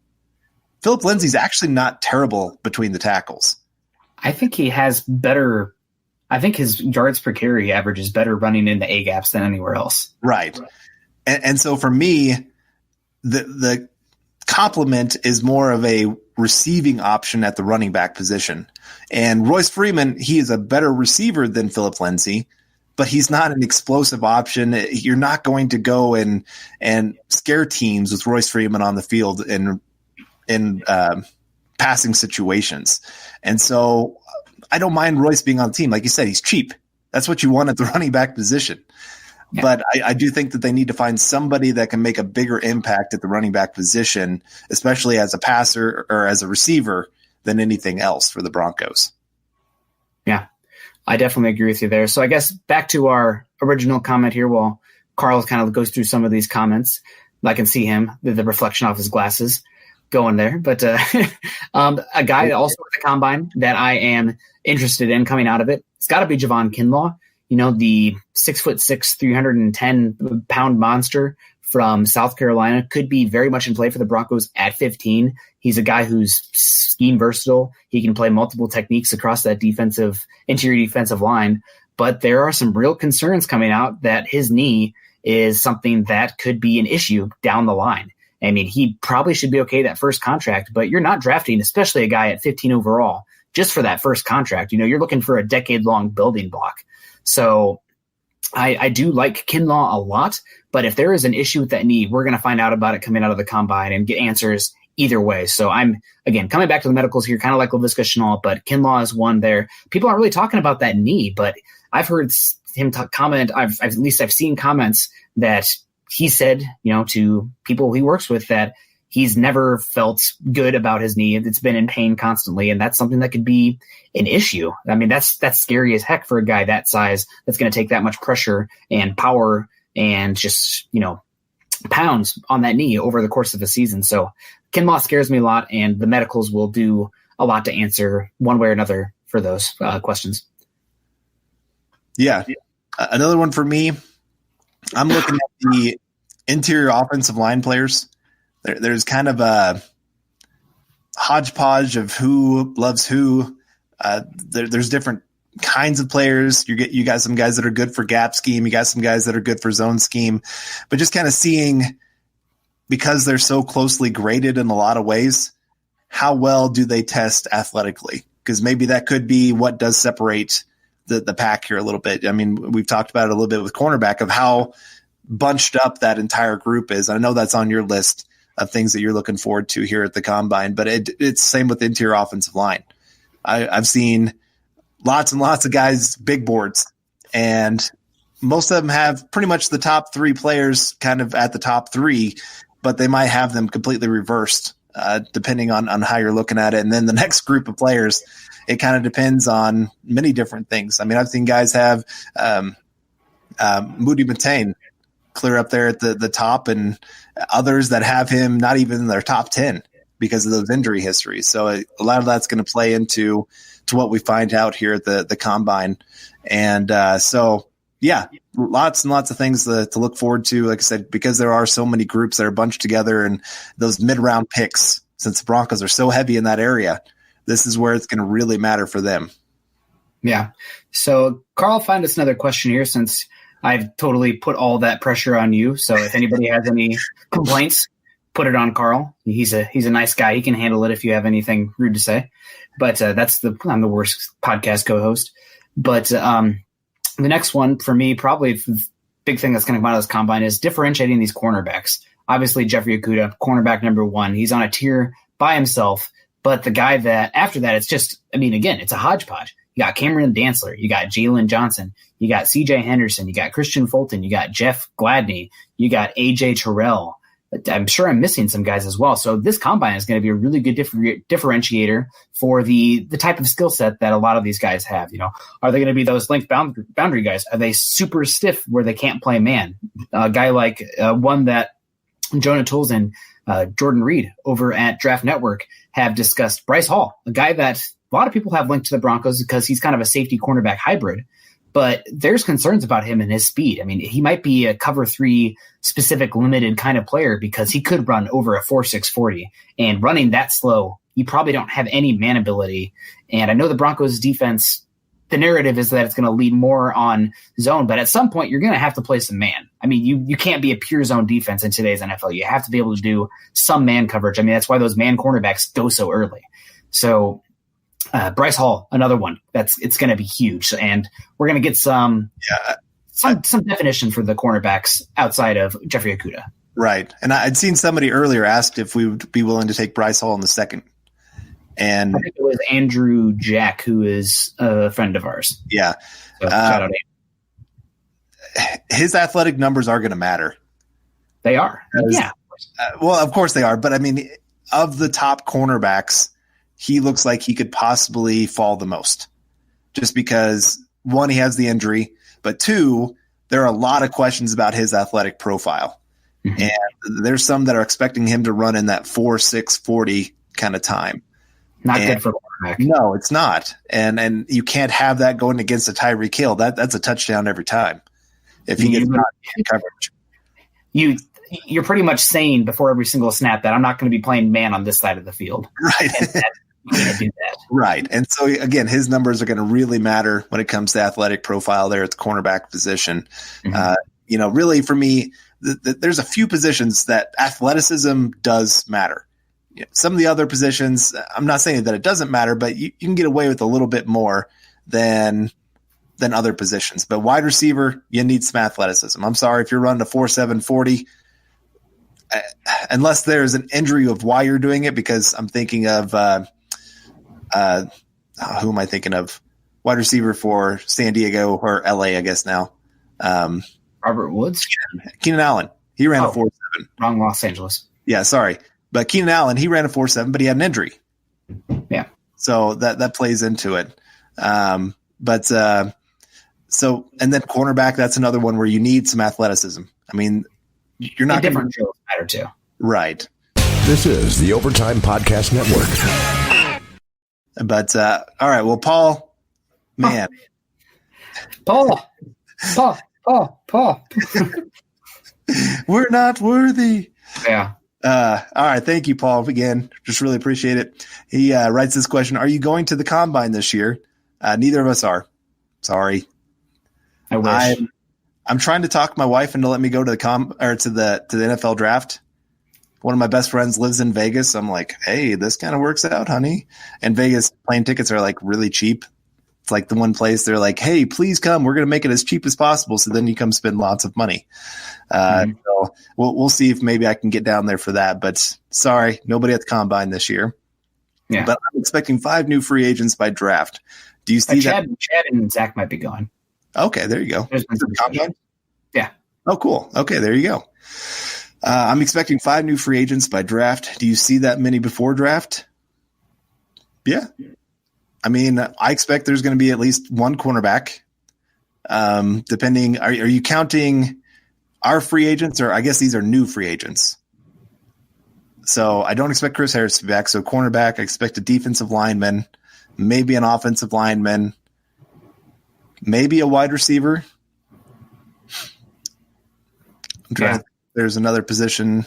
Philip Lindsay's actually not terrible between the tackles. I think he has better. I think his yards per carry average is better running in the A gaps than anywhere else. Right. And so for me, the compliment is more of a receiving option at the running back position. And Royce Freeman, he is a better receiver than Philip Lindsay, but he's not an explosive option. You're not going to go and scare teams with Royce Freeman on the field in passing situations. And so I don't mind Royce being on the team. Like you said, he's cheap. That's what you want at the running back position. Yeah. But I do think that they need to find somebody that can make a bigger impact at the running back position, especially as a passer or as a receiver, than anything else for the Broncos. Yeah, I definitely agree with you there. So I guess back to our original comment here while Carl kind of goes through some of these comments. I can see him, the reflection off his glasses going there. But a guy also at the Combine that I am interested in coming out of it, it's got to be Javon Kinlaw. The 6'6", 310-pound monster from South Carolina could be very much in play for the Broncos at 15. He's a guy who's scheme versatile. He can play multiple techniques across that interior defensive line. But there are some real concerns coming out that his knee is something that could be an issue down the line. He probably should be okay that first contract, but you're not drafting, especially a guy at 15 overall, just for that first contract. You're looking for a decade-long building block. So I do like Kinlaw a lot, but if there is an issue with that knee, we're going to find out about it coming out of the Combine and get answers either way. So I'm, again, coming back to the medicals here, kind of like Viska Shenault, but Kinlaw is one there. People aren't really talking about that knee, but I've heard him comment. I've seen comments that he said, to people he works with, that he's never felt good about his knee. It's been in pain constantly, and that's something that could be an issue. That's scary as heck for a guy that size that's going to take that much pressure and power and just, pounds on that knee over the course of the season. So Kinlaw scares me a lot, and the medicals will do a lot to answer one way or another for those questions. Yeah. Another one for me, I'm looking at the interior offensive line players. There's kind of a hodgepodge of who loves who. There's different kinds of players. You got some guys that are good for gap scheme. You got some guys that are good for zone scheme. But just kind of seeing, because they're so closely graded in a lot of ways, how well do they test athletically? Because maybe that could be what does separate the pack here a little bit. I mean, we've talked about it a little bit with cornerback of how bunched up that entire group is. I know that's on your list of things that you're looking forward to here at the Combine, but it's the same with the interior offensive line. I've seen lots and lots of guys, big boards, and most of them have pretty much the top three players kind of at the top three, but they might have them completely reversed depending on how you're looking at it. And then the next group of players, it kind of depends on many different things. I mean, I've seen guys have Moody Matane clear up there at the top, and others that have him not even in their top 10 because of those injury histories. So a lot of that's going to play into what we find out here at the Combine. And so, yeah, lots and lots of things to look forward to. Like I said, because there are so many groups that are bunched together, and those mid-round picks, since the Broncos are so heavy in that area, this is where it's going to really matter for them. Yeah. So Carl, find us another question here, since I've totally put all that pressure on you. So if anybody has any complaints, put it on Carl. He's a nice guy. He can handle it if you have anything rude to say. But I'm the worst podcast co-host. But the next one for me, probably the big thing that's going to come out of this Combine is differentiating these cornerbacks. Obviously, Jeffrey Okudah, cornerback number 1. He's on a tier by himself. But the guy that after that, it's just, again, it's a hodgepodge. You got Cameron Dantzler, you got Jalen Johnson, you got CJ Henderson, you got Christian Fulton, you got Jeff Gladney, you got AJ Terrell. I'm sure I'm missing some guys as well. So this Combine is going to be a really good differentiator for the type of skill set that a lot of these guys have. Are they going to be those length boundary guys? Are they super stiff where they can't play man? A guy like one that Jonah Tools and Jordan Reed over at Draft Network have discussed, Bryce Hall, a guy that a lot of people have linked to the Broncos because he's kind of a safety cornerback hybrid. But there's concerns about him and his speed. He might be a cover 3 specific limited kind of player because he could run over a 4.6 40. And running that slow, you probably don't have any man ability. And I know the Broncos defense, the narrative is that it's going to lead more on zone, but at some point you're going to have to play some man. You can't be a pure zone defense in today's NFL. You have to be able to do some man coverage. That's why those man cornerbacks go so early. So Bryce Hall, another one it's going to be huge, and we're going to get some definition for the cornerbacks outside of Jeffrey Okudah. Right, and I'd seen somebody earlier asked if we would be willing to take Bryce Hall in the second, and I think it was Andrew Jack, who is a friend of ours. Yeah, so, shout out his athletic numbers are going to matter. They are, yeah. Well, of course they are, but of the top cornerbacks, he looks like he could possibly fall the most, just because, one, he has the injury, but two, there are a lot of questions about his athletic profile. Mm-hmm. And there's some that are expecting him to run in that 4.6 40 kind of time. Not good for quarterback. No, it's not. And you can't have that going against a Tyreek Hill. That's a touchdown every time if he gets not in coverage. You're pretty much saying before every single snap that I'm not going to be playing man on this side of the field. Right. Do that. Right. And so, again, his numbers are going to really matter when it comes to athletic profile there at the cornerback position. Mm-hmm. Really for me, there's a few positions that athleticism does matter. Some of the other positions, I'm not saying that it doesn't matter, but you can get away with a little bit more than other positions. But wide receiver, you need some athleticism. I'm sorry if you're running a 4.7 40, unless there's an injury of why you're doing it, because I'm thinking of who am I thinking of? Wide receiver for San Diego or LA, I guess now. Robert Woods? Keenan Allen. He ran a 4.7. Wrong Los Angeles. Yeah, sorry. But Keenan Allen, he ran a 4.7, but he had an injury. Yeah. So that plays into it. But So, and then cornerback, that's another one where you need some athleticism. I mean, you're not different drills matter too. Right. This is the Overtime Podcast Network. But, all right. Well, Paul, man. Paul. We're not worthy. Yeah. All right. Thank you, Paul. Again, just really appreciate it. He writes this question. Are you going to the Combine this year? Neither of us are. Sorry. I wish. I'm trying to talk my wife into let me go to the NFL draft. One of my best friends lives in Vegas. I'm like, hey, this kind of works out, honey. And Vegas plane tickets are like really cheap. It's like the one place they're like, hey, please come. We're going to make it as cheap as possible. So then you come spend lots of money. So we'll see if maybe I can get down there for that. But sorry, nobody at the Combine this year. Yeah. But I'm expecting 5 new free agents by draft. Do you see that? Chad and Zach might be going. Okay, there you go. Yeah. Oh, cool. Okay, there you go. I'm expecting 5 new free agents by draft. Do you see that many before draft? Yeah. I mean, I expect there's going to be at least one cornerback. Depending, are you counting our free agents, or I guess these are new free agents? So I don't expect Chris Harris to be back. So cornerback, I expect a defensive lineman, maybe an offensive lineman, maybe a wide receiver. I'm trying to think if there's another position.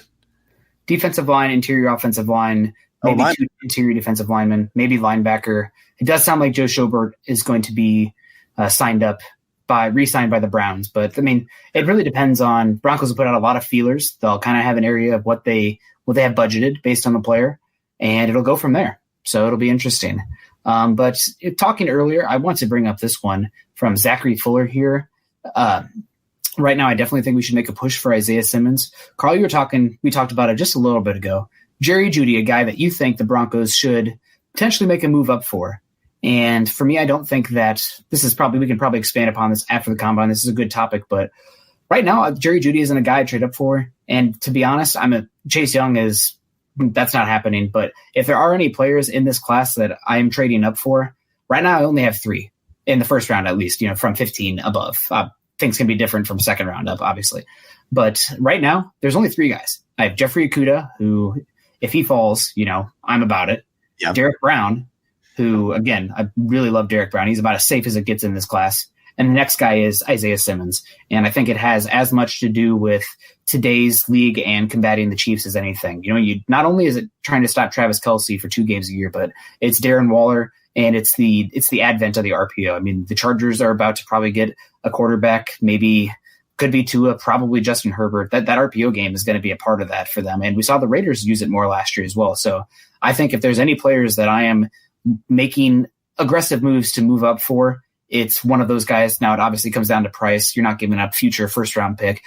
Defensive line, interior offensive line, maybe 2 interior defensive linemen, maybe linebacker. It does sound like Joe Schobert is going to be re-signed by the Browns. But, I mean, it really depends on – Broncos will put out a lot of feelers. They'll kind of have an area of what they have budgeted based on the player, and it'll go from there. So it'll be interesting. But talking earlier, I want to bring up this one from Zachary Fuller here. Right now, I definitely think we should make a push for Isaiah Simmons. Carl, we talked about it just a little bit ago. Jerry Judy, a guy that you think the Broncos should potentially make a move up for. And for me, I don't think that we can probably expand upon this after the Combine. This is a good topic, but right now, Jerry Judy isn't a guy I trade up for. And to be honest, Chase Young that's not happening. But if there are any players in this class that I am trading up for, right now I only have 3 in the first round, at least, from 15 above. Things can be different from second round up, obviously. But right now, there's only 3 guys. I have Jeffrey Okudah, who, if he falls, I'm about it. Yep. Derek Brown, who, again, I really love Derek Brown. He's about as safe as it gets in this class. And the next guy is Isaiah Simmons. And I think it has as much to do with today's league and combating the Chiefs as anything. Not only is it trying to stop Travis Kelce for 2 games a year, but it's Darren Waller and it's the advent of the RPO. I mean, the Chargers are about to probably get a quarterback, maybe could be Tua, probably Justin Herbert. That RPO game is going to be a part of that for them. And we saw the Raiders use it more last year as well. So I think if there's any players that I am making aggressive moves to move up for, it's one of those guys. Now, it obviously comes down to price. You're not giving up future first-round pick.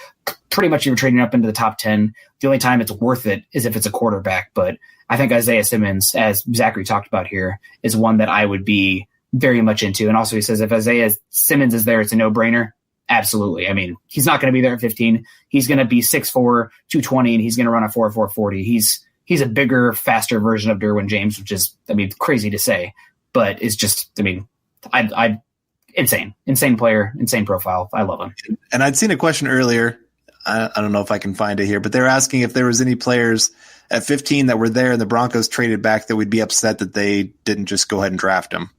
Pretty much you're trading up into the top 10. The only time it's worth it is if it's a quarterback. But I think Isaiah Simmons, as Zachary talked about here, is one that I would be very much into. And also he says if Isaiah Simmons is there, it's a no-brainer. Absolutely. I mean, he's not going to be there at 15. He's going to be 6'4", 220, and he's going to run a 4.40. He's a bigger, faster version of Derwin James, which is, crazy to say. But it's just, insane player, insane profile. I love him. And I'd seen a question earlier. I don't know if I can find it here, but they're asking if there was any players at 15 that were there and the Broncos traded back that would be upset that they didn't just go ahead and draft them.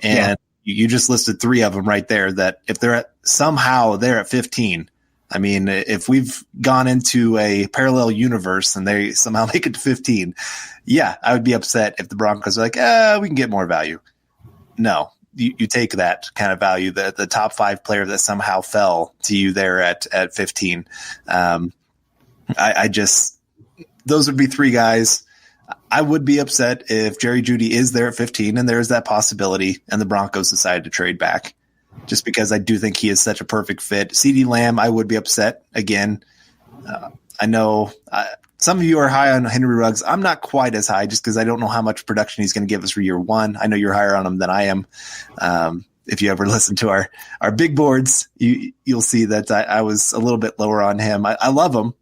And you just listed 3 of them right there that if they're somehow there at 15, if we've gone into a parallel universe and they somehow make it to 15, I would be upset if the Broncos are like, we can get more value. No. You take that kind of value, the top 5 player that somehow fell to you there at 15. Those would be 3 guys. I would be upset if Jerry Judy is there at 15 and there's that possibility and the Broncos decide to trade back just because I do think he is such a perfect fit. CeeDee Lamb, I would be upset again. I know some of you are high on Henry Ruggs. I'm not quite as high just because I don't know how much production he's going to give us for year 1. I know you're higher on him than I am. If you ever listen to our big boards, you'll see that I was a little bit lower on him. I love him,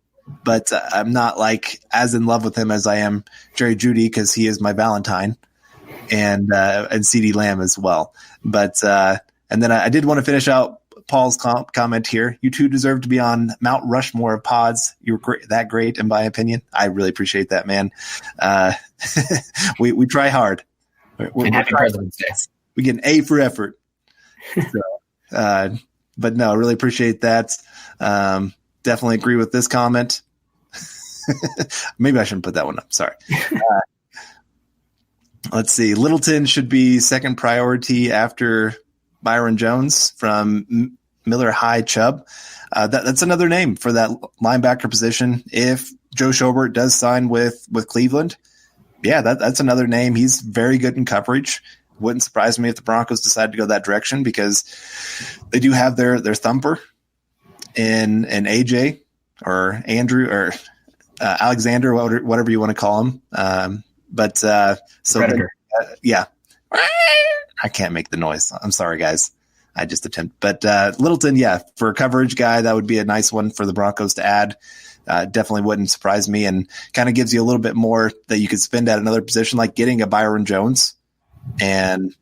but I'm not like as in love with him as I am Jerry Judy because he is my Valentine and CeeDee Lamb as well. But And then I did want to finish out Paul's comment here. You two deserve to be on Mount Rushmore of pods. You're that great, in my opinion. I really appreciate that, man. We try hard. Happy President's Day. We get an A for effort. So, but no, I really appreciate that. Definitely agree with this comment. Maybe I shouldn't put that one up. Sorry. Let's see. Littleton should be second priority after Byron Jones from Miller High Chubb. That's another name for that linebacker position. If Joe Schobert does sign with Cleveland, yeah, that's another name. He's very good in coverage. Wouldn't surprise me if the Broncos decide to go that direction because they do have their thumper in AJ or Andrew or Alexander, whatever you want to call him. Yeah. I can't make the noise. I'm sorry, guys. I just attempt. But Littleton, yeah, for a coverage guy, that would be a nice one for the Broncos to add. Definitely wouldn't surprise me and kind of gives you a little bit more that you could spend at another position, like getting a Byron Jones and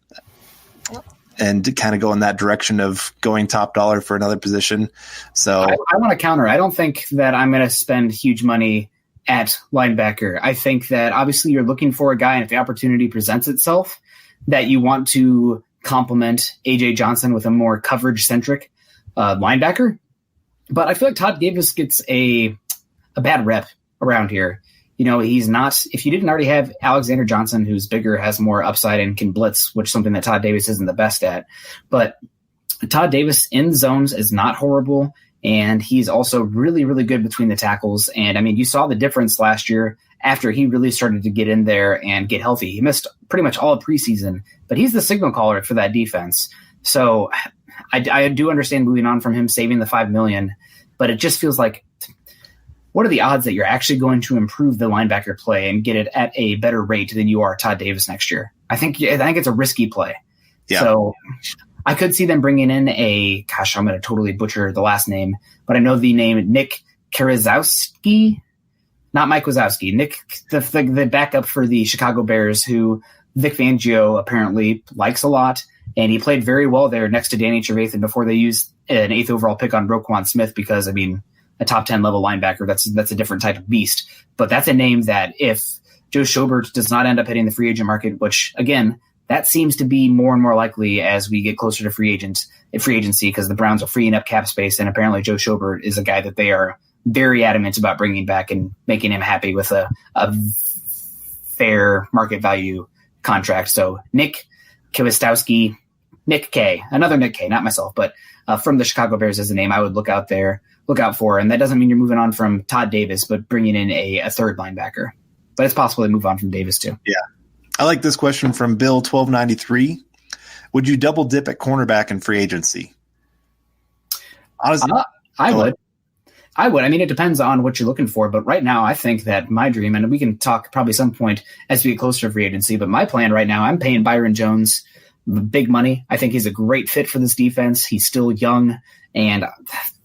to kind of go in that direction of going top dollar for another position. So I want to counter. I don't think that I'm going to spend huge money at linebacker. I think that obviously you're looking for a guy, and if the opportunity presents itself, that you want to complement AJ Johnson with a more coverage-centric linebacker. But I feel like Todd Davis gets a bad rep around here. You know, he's not – if you didn't already have Alexander Johnson, who's bigger, has more upside, and can blitz, which is something that Todd Davis isn't the best at. But Todd Davis in zones is not horrible, and he's also really, really good between the tackles. And, I mean, you saw the difference last year after he really started to get in there and get healthy. He missed pretty much all of preseason, but he's the signal caller for that defense. So I do understand moving on from him, saving the $5 million, but it just feels like what are the odds that you're actually going to improve the linebacker play and get it at a better rate than you are Todd Davis next year? I think it's a risky play. Yeah. So I could see them bringing in I'm going to totally butcher the last name, but I know the name Nick Karaszewski, not Mike Wazowski, Nick, the backup for the Chicago Bears, who Vic Fangio apparently likes a lot. And he played very well there next to Danny Trevathan before they used an 8th overall pick on Roquan Smith because, I mean, a top 10 level linebacker, that's a different type of beast. But that's a name that if Joe Schobert does not end up hitting the free agent market, which, again, that seems to be more and more likely as we get closer to free agency because the Browns are freeing up cap space, and apparently Joe Schobert is a guy that they are very adamant about bringing back and making him happy with a fair market value contract. So Nick Kwiatkowski, Nick K, another Nick K, not myself, but from the Chicago Bears is a name I would look out for. And that doesn't mean you're moving on from Todd Davis, but bringing in a third linebacker. But it's possible to move on from Davis too. Yeah. I like this question from Bill 1293. Would you double dip at cornerback in free agency? Honestly, I would. I would. I mean, it depends on what you're looking for. But right now, I think that my dream, and we can talk probably some point as we get closer to free agency, but my plan right now, I'm paying Byron Jones big money. I think he's a great fit for this defense. He's still young, and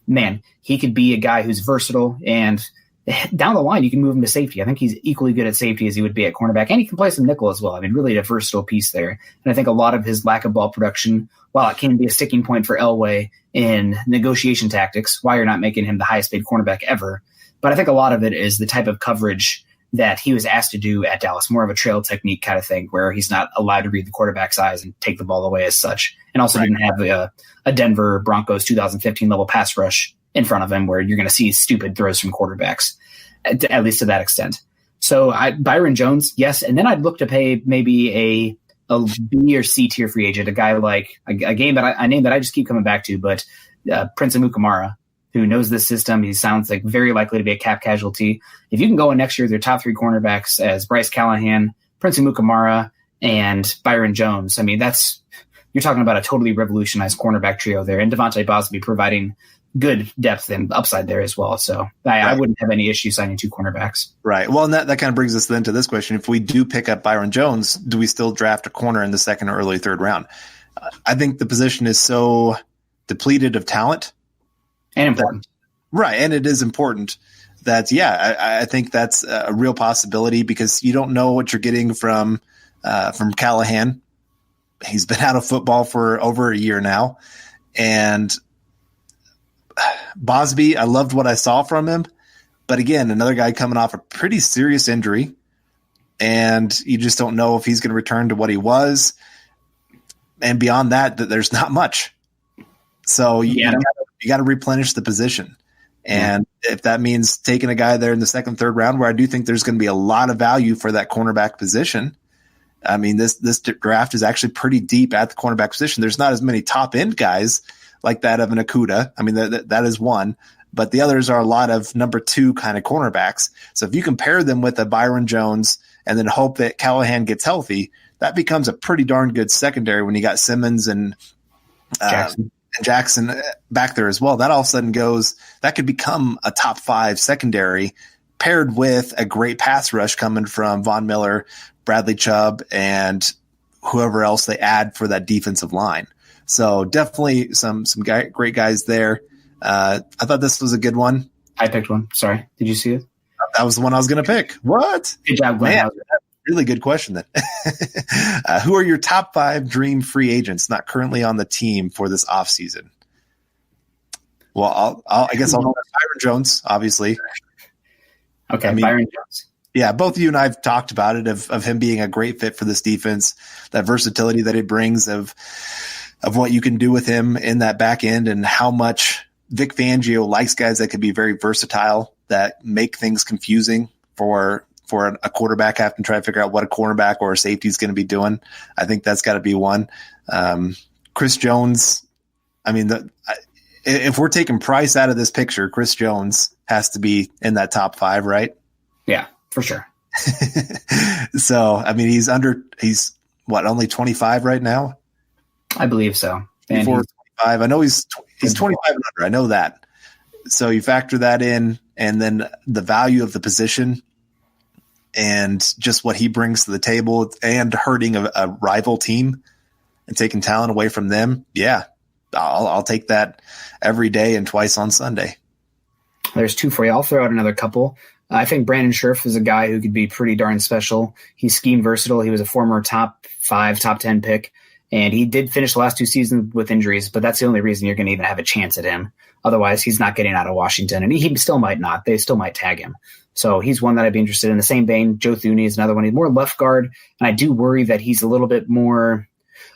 man, he could be a guy who's versatile, and down the line, you can move him to safety. I think he's equally good at safety as he would be at cornerback, and he can play some nickel as well. I mean, really a versatile piece there. And I think a lot of his lack of ball production, while it can be a sticking point for Elway in negotiation tactics, why you're not making him the highest paid cornerback ever. But I think a lot of it is the type of coverage that he was asked to do at Dallas, more of a trail technique kind of thing, where he's not allowed to read the quarterback's eyes and take the ball away as such. And also didn't have a Denver Broncos 2015 level pass rush in front of him where you're going to see stupid throws from quarterbacks, at least to that extent. So Byron Jones, yes. And then I'd look to pay maybe a B or C tier free agent, a guy like a name that I just keep coming back to, but Prince Amukamara, who knows this system. He sounds like very likely to be a cap casualty. If you can go in next year with your top three cornerbacks as Bryce Callahan, Prince Amukamara, and Byron Jones, I mean, you're talking about a totally revolutionized cornerback trio there, and Devontae Bosby providing good depth and upside there as well. So I wouldn't have any issue signing two cornerbacks. Right. Well, and that kind of brings us then to this question. If we do pick up Byron Jones, do we still draft a corner in the second or early third round? I think the position is so depleted of talent. And important. Right. And it is important that, I think that's a real possibility because you don't know what you're getting from Callahan. He's been out of football for over a year now. And Bosby, I loved what I saw from him. But again, another guy coming off a pretty serious injury. And you just don't know if he's going to return to what he was. And beyond that, there's not much. So you got to replenish the position. And if that means taking a guy there in the second, third round, where I do think there's going to be a lot of value for that cornerback position. I mean, this draft is actually pretty deep at the cornerback position. There's not as many top end guys like that of an Okudah. I mean, that is one, but the others are a lot of number 2 kind of cornerbacks. So if you compare them with a Byron Jones and then hope that Callahan gets healthy, that becomes a pretty darn good secondary when you got Simmons and Jackson back there as well. That all of a sudden that could become a top 5 secondary paired with a great pass rush coming from Von Miller, Bradley Chubb, and whoever else they add for that defensive line. So definitely some great guys there. I thought this was a good one. I picked one. Sorry. Did you see it? That was the one I was going to pick. What? Good job, Glenn. Man, really good question then. Who are your top 5 dream free agents not currently on the team for this offseason? Well, I guess I'll go with Byron Jones, obviously. Okay, Byron Jones. Yeah, both of you and I have talked about it, of him being a great fit for this defense, that versatility that he brings of what you can do with him in that back end, and how much Vic Fangio likes guys that could be very versatile, that make things confusing for a quarterback having to try to figure out what a cornerback or a safety is going to be doing. I think that's got to be one. Chris Jones, I mean, if we're taking price out of this picture, Chris Jones has to be in that top 5, right? Yeah, for sure. So, I mean, he's only 25 right now? I believe so. And 25. I know he's 25 and under. I know that. So you factor that in, and then the value of the position and just what he brings to the table, and hurting a rival team and taking talent away from them. Yeah, I'll take that every day and twice on Sunday. There's 2 for you. I'll throw out another couple. I think Brandon Scherf is a guy who could be pretty darn special. He's scheme versatile. He was a former top 5, top 10 pick, and he did finish the last 2 seasons with injuries, but that's the only reason you're going to even have a chance at him. Otherwise, he's not getting out of Washington, and he still might not. They still might tag him. So he's one that I'd be interested in. The same vein, Joe Thuney is another one. He's more left guard, and I do worry that he's a little bit more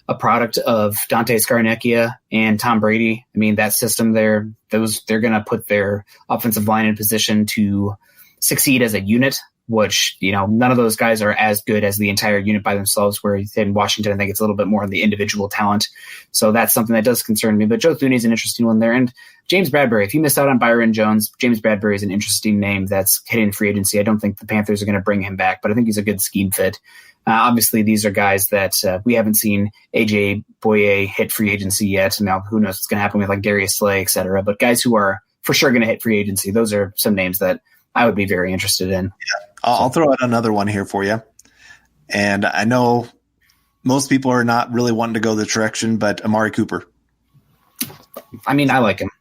a product of Dante Scarnecchia and Tom Brady. I mean, that system there, they're going to put their offensive line in position to succeed as a unit, which, none of those guys are as good as the entire unit by themselves, where in Washington, I think it's a little bit more on the individual talent. So that's something that does concern me. But Joe Thuney is an interesting one there. And James Bradbury, if you missed out on Byron Jones, James Bradbury is an interesting name that's hitting free agency. I don't think the Panthers are going to bring him back, but I think he's a good scheme fit. Obviously, these are guys that we haven't seen AJ Boye hit free agency yet. Now, who knows what's going to happen with like Darius Slay, et cetera. But guys who are for sure going to hit free agency, those are some names that I would be very interested in. Yeah. I'll throw out another one here for you. And I know most people are not really wanting to go the direction, but Amari Cooper. I mean, I like him.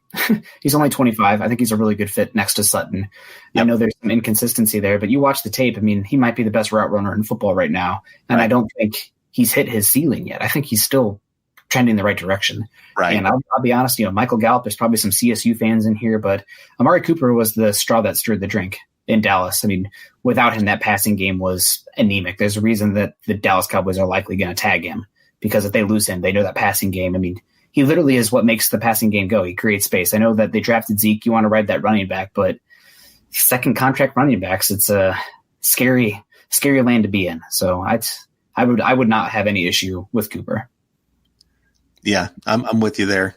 He's only 25. I think he's a really good fit next to Sutton. Yep. I know there's some inconsistency there, but you watch the tape. I mean, he might be the best route runner in football right now. And right. I don't think he's hit his ceiling yet. I think he's still trending the right direction. Right. And I'll be honest, Michael Gallup, there's probably some CSU fans in here, but Amari Cooper was the straw that stirred the drink in Dallas. I mean, without him, that passing game was anemic. There's a reason that the Dallas Cowboys are likely going to tag him, because if they lose him, they know that passing game. I mean, he literally is what makes the passing game go. He creates space. I know that they drafted Zeke. You want to ride that running back, but second contract running backs, it's a scary land to be in. So I would not have any issue with Cooper. Yeah, I'm with you there.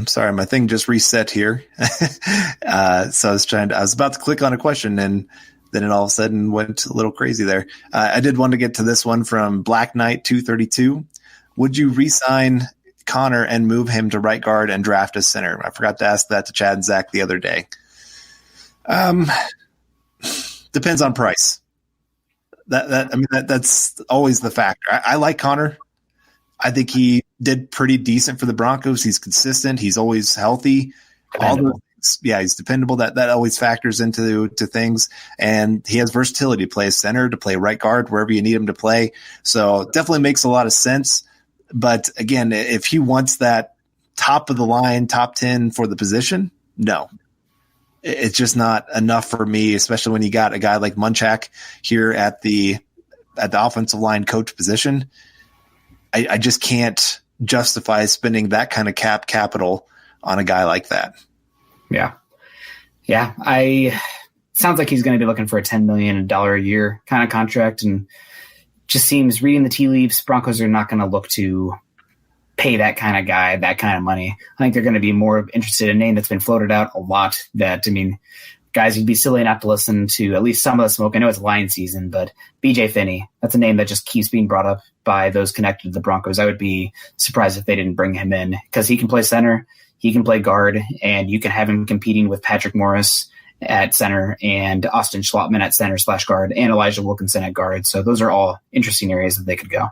Sorry, my thing just reset here. So I was about to click on a question, and then it all of a sudden went a little crazy there. I did want to get to this one from Black Knight 232. Would you re-sign Connor and move him to right guard and draft a center? I forgot to ask that to Chad and Zach the other day. Depends on price. That's always the factor. I like Connor. I think he did pretty decent for the Broncos. He's consistent. He's always healthy. All those things. Yeah, he's dependable. That always factors into things. And he has versatility to play center, to play right guard, wherever you need him to play. So definitely makes a lot of sense. But again, if he wants that top of the line, top 10 for the position, no. It's just not enough for me, especially when you got a guy like Munchak here at the offensive line coach position. I just can't justify spending that kind of capital on a guy like that. Yeah. Sounds like he's going to be looking for a $10 million a year kind of contract, and just seems, reading the tea leaves, Broncos are not going to look to pay that kind of guy that kind of money. I think they're going to be more interested in a name that's been floated out a lot. Guys, you'd be silly not to listen to at least some of the smoke. I know it's Lion season, but BJ Finney, that's a name that just keeps being brought up by those connected to the Broncos. I would be surprised if they didn't bring him in, because he can play center, he can play guard, and you can have him competing with Patrick Morris at center and Austin Schlottman at center/guard and Elijah Wilkinson at guard. So those are all interesting areas that they could go,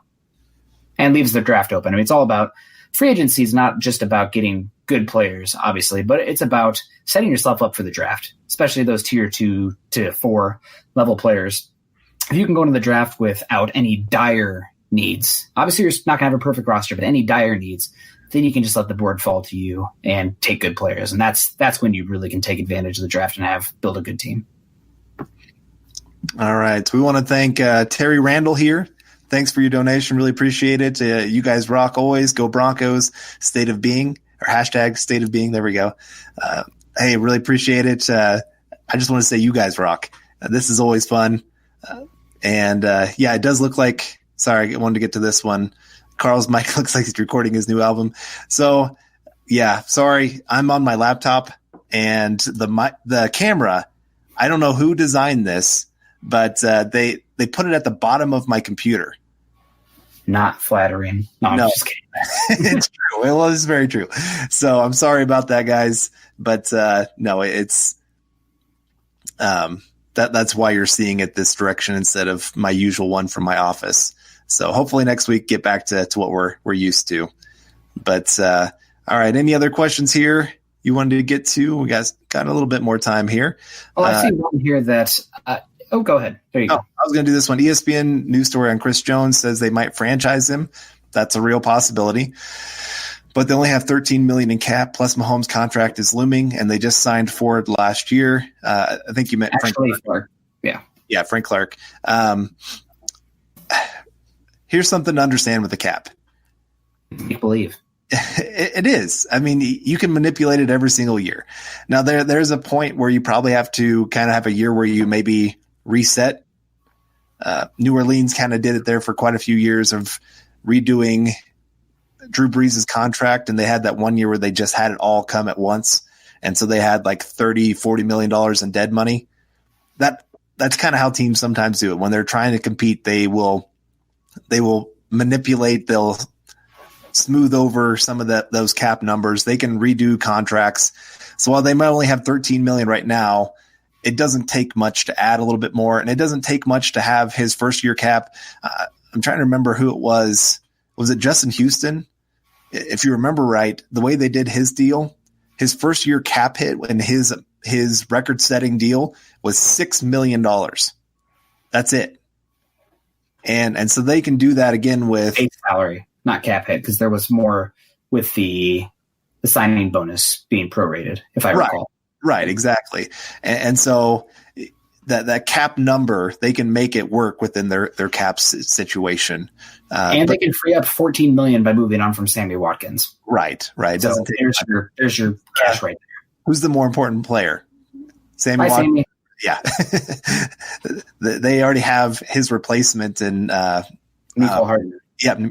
and leaves the draft open. I mean, it's all about free agency is not just about getting good players, obviously, but it's about setting yourself up for the draft, especially those tier 2 to 4 level players. If you can go into the draft without any dire needs, obviously you're not going to have a perfect roster, but any dire needs, then you can just let the board fall to you and take good players. And that's when you really can take advantage of the draft and build a good team. All right. So we want to thank Terry Randall here. Thanks for your donation. Really appreciate it. You guys rock always. Go Broncos. State of being, or hashtag state of being. There we go. Hey, really appreciate it. I just want to say you guys rock. This is always fun. It does look like, sorry, I wanted to get to this one. Carl's mic looks like he's recording his new album. So yeah, sorry. I'm on my laptop, and the camera, I don't know who designed this, but they put it at the bottom of my computer. Not flattering. No, I'm just kidding. It's true. Well, it's very true. So I'm sorry about that, guys. But no, it's that's why you're seeing it this direction instead of my usual one from my office. So hopefully next week get back to what we're used to. But all right, any other questions here you wanted to get to? We got a little bit more time here. Oh, I see one here that go ahead. There you go. I was going to do this one. ESPN news story on Chris Jones says they might franchise him. That's a real possibility. But they only have $13 million in cap, plus Mahomes' contract is looming, and they just signed Ford last year. I think you meant Frank Clark. Yeah, Frank Clark. Here's something to understand with the cap. Make believe. It is. I mean, you can manipulate it every single year. Now, there's a point where you probably have to kind of have a year where you maybe reset. New Orleans kind of did it there for quite a few years of redoing Drew Brees' contract, and they had that one year where they just had it all come at once, and so they had like $30-40 million in dead money. That's kind of how teams sometimes do it. When they're trying to compete, they will manipulate, they'll smooth over some of those cap numbers. They can redo contracts. So while they might only have $13 million right now, it doesn't take much to add a little bit more, and it doesn't take much to have his first year cap. I'm trying to remember who it was. Was it Justin Houston? If you remember right, the way they did his deal, his first year cap hit in his record-setting deal was $6 million. That's it. And so they can do that again with base salary, not cap hit, because there was more with the signing bonus being prorated, if I recall. Right, exactly. And so that cap number, they can make it work within their cap situation. And they can free up $14 million by moving on from Sammy Watkins. Right. So there's your cash right there. Who's the more important player? Sammy Watkins? Sammy. Yeah. They already have his replacement in Nicole Harden. Yeah.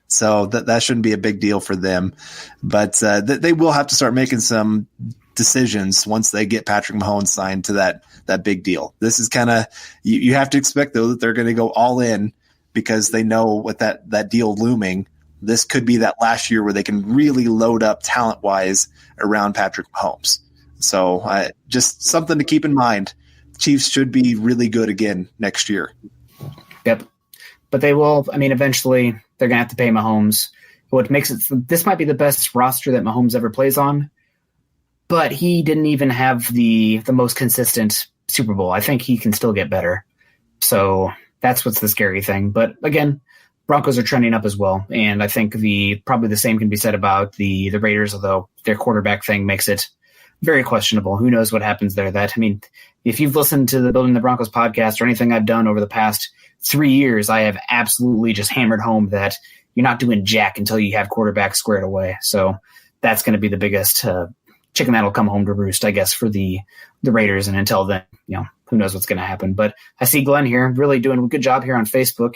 So that shouldn't be a big deal for them. But they will have to start making some decisions once they get Patrick Mahomes signed to that big deal. This is kind of you have to expect, though, that they're going to go all in because they know with that deal looming, this could be that last year where they can really load up talent-wise around Patrick Mahomes. So just something to keep in mind. Chiefs should be really good again next year. Yep. But they will, eventually they're going to have to pay Mahomes. What makes this might be the best roster that Mahomes ever plays on, but he didn't even have the most consistent Super Bowl. I think he can still get better. So that's what's the scary thing. But again, Broncos are trending up as well, and I think probably the same can be said about the Raiders, although their quarterback thing makes it very questionable. Who knows what happens there? If you've listened to the Building the Broncos podcast or anything I've done over the past 3 years, I have absolutely just hammered home that you're not doing jack until you have quarterback squared away. So that's going to be the biggest chicken that'll come home to roost, I guess, for the Raiders. And until then, who knows what's going to happen. But I see Glenn here really doing a good job here on Facebook,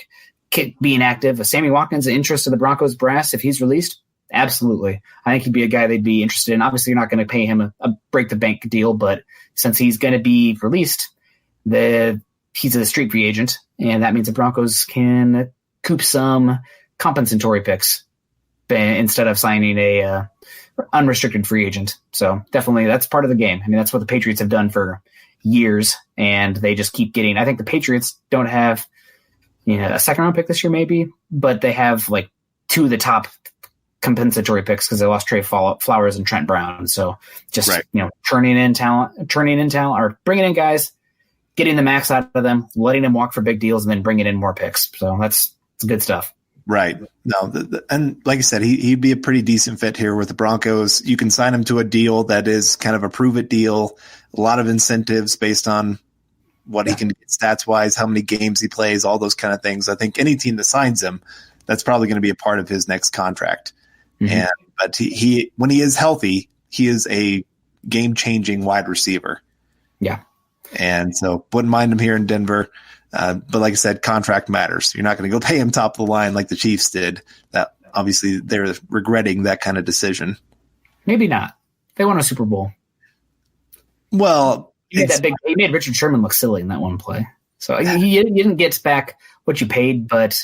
being active. Sammy Watkins, the interest of the Broncos brass, if he's released, absolutely. I think he'd be a guy they'd be interested in. Obviously, you're not going to pay him a break-the-bank deal, but since he's going to be released, he's a street free agent, and that means the Broncos can coop some compensatory picks instead of signing a unrestricted free agent. So definitely that's part of the game. That's what the Patriots have done for years, and they just keep getting – I think the Patriots don't have a second-round pick this year maybe, but they have like two of the top compensatory picks because they lost Trey Flowers and Trent Brown. So just turning in talent, or bringing in guys, getting the max out of them, letting them walk for big deals, and then bringing in more picks. So that's good stuff. Right. No, and like I said, he'd be a pretty decent fit here with the Broncos. You can sign him to a deal that is kind of a prove-it deal, a lot of incentives based on what he can get stats-wise, how many games he plays, all those kind of things. I think any team that signs him, that's probably going to be a part of his next contract. Mm-hmm. But he when he is healthy, he is a game-changing wide receiver. Yeah. And so wouldn't mind him here in Denver. But like I said, contract matters. You're not going to go pay him top of the line like the Chiefs did. That obviously they're regretting that kind of decision. Maybe not. They won a Super Bowl. Well, he made Richard Sherman look silly in that one play. So you didn't get back what you paid, but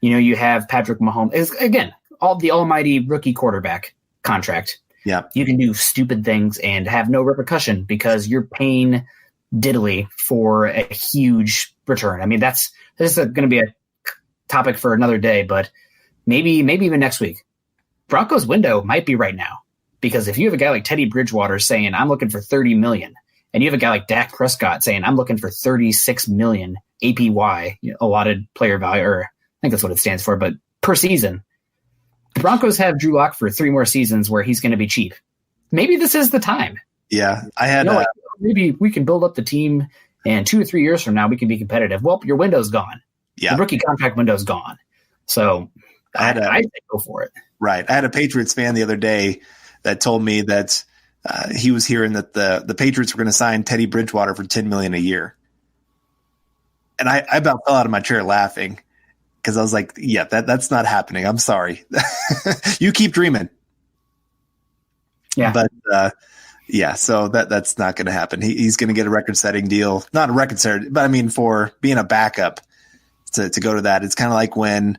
you have Patrick Mahomes. Again, the almighty rookie quarterback contract. Yeah. You can do stupid things and have no repercussion because you're paying diddly for a huge return. This is going to be a topic for another day, but maybe even next week. Broncos window might be right now, because if you have a guy like Teddy Bridgewater saying, I'm looking for $30 million, and you have a guy like Dak Prescott saying, I'm looking for $36 million APY, allotted player value, or I think that's what it stands for, but per season, the Broncos have Drew Lock for 3 more seasons where he's going to be cheap. Maybe this is the time. Yeah. I had maybe we can build up the team, and 2 or 3 years from now we can be competitive. Well, your window's gone. Yeah. The rookie contract window's gone. So I say go for it. Right. I had a Patriots fan the other day that told me that he was hearing that the Patriots were going to sign Teddy Bridgewater for $10 million a year. And I about fell out of my chair laughing because I was like, yeah, that's not happening. I'm sorry. You keep dreaming. Yeah. But yeah, so that's not going to happen. He's going to get a record-setting deal. Not a record-setting, but for being a backup to go to that. It's kind of like when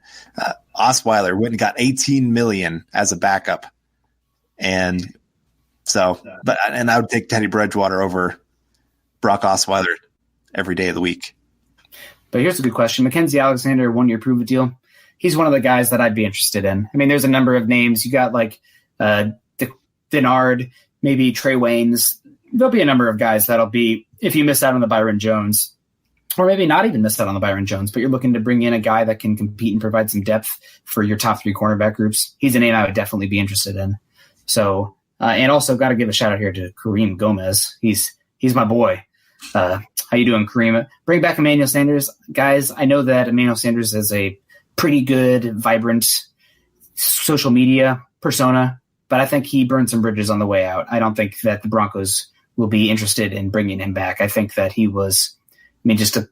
Osweiler went and got $18 million as a backup. And so, and I would take Teddy Bridgewater over Brock Osweiler every day of the week. But here's a good question. Mackenzie Alexander, 1-year prove-it deal. He's one of the guys that I'd be interested in. There's a number of names. You got like Denard, maybe Trey Waynes. There'll be a number of guys that'll be, if you miss out on the Byron Jones, or maybe not even miss out on the Byron Jones, but you're looking to bring in a guy that can compete and provide some depth for your top 3 cornerback groups. He's a name I would definitely be interested in. So, and also got to give a shout out here to Kareem Gomez. He's my boy. How you doing, Kareem? Bring back Emmanuel Sanders. Guys, I know that Emmanuel Sanders is a pretty good, vibrant social media persona, but I think he burned some bridges on the way out. I don't think that the Broncos will be interested in bringing him back. I think that he was, just to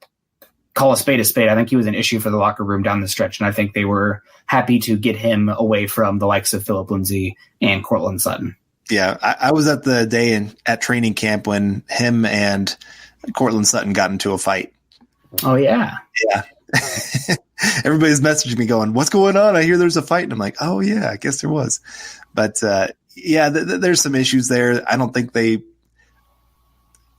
call a spade, I think he was an issue for the locker room down the stretch, and I think they were happy to get him away from the likes of Phillip Lindsay and Cortland Sutton. Yeah, I was at the day at training camp when him and Cortland Sutton got into a fight. Oh, yeah. Yeah. Everybody's messaging me going, what's going on? I hear there's a fight. And I'm like, oh, yeah, I guess there was. But, there's some issues there. I don't think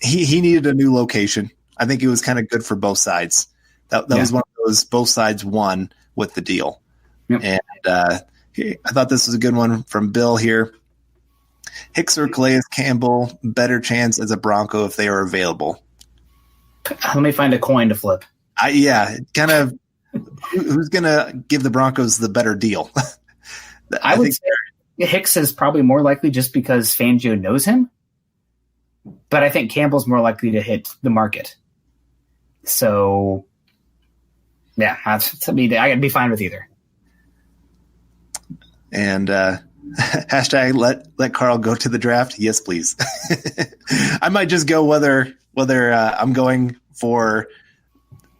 he needed a new location. I think it was kind of good for both sides. That was one of those both sides won with the deal. Yep. And I thought this was a good one from Bill here. Hicks or Calais Campbell, better chance as a Bronco if they are available. Let me find a coin to flip. Kind of who's going to give the Broncos the better deal? I would say Hicks is probably more likely just because Fangio knows him. But I think Campbell's more likely to hit the market. So, yeah, I'd be fine with either. And hashtag let Carl go to the draft. Yes, please. I might just go whether I'm going for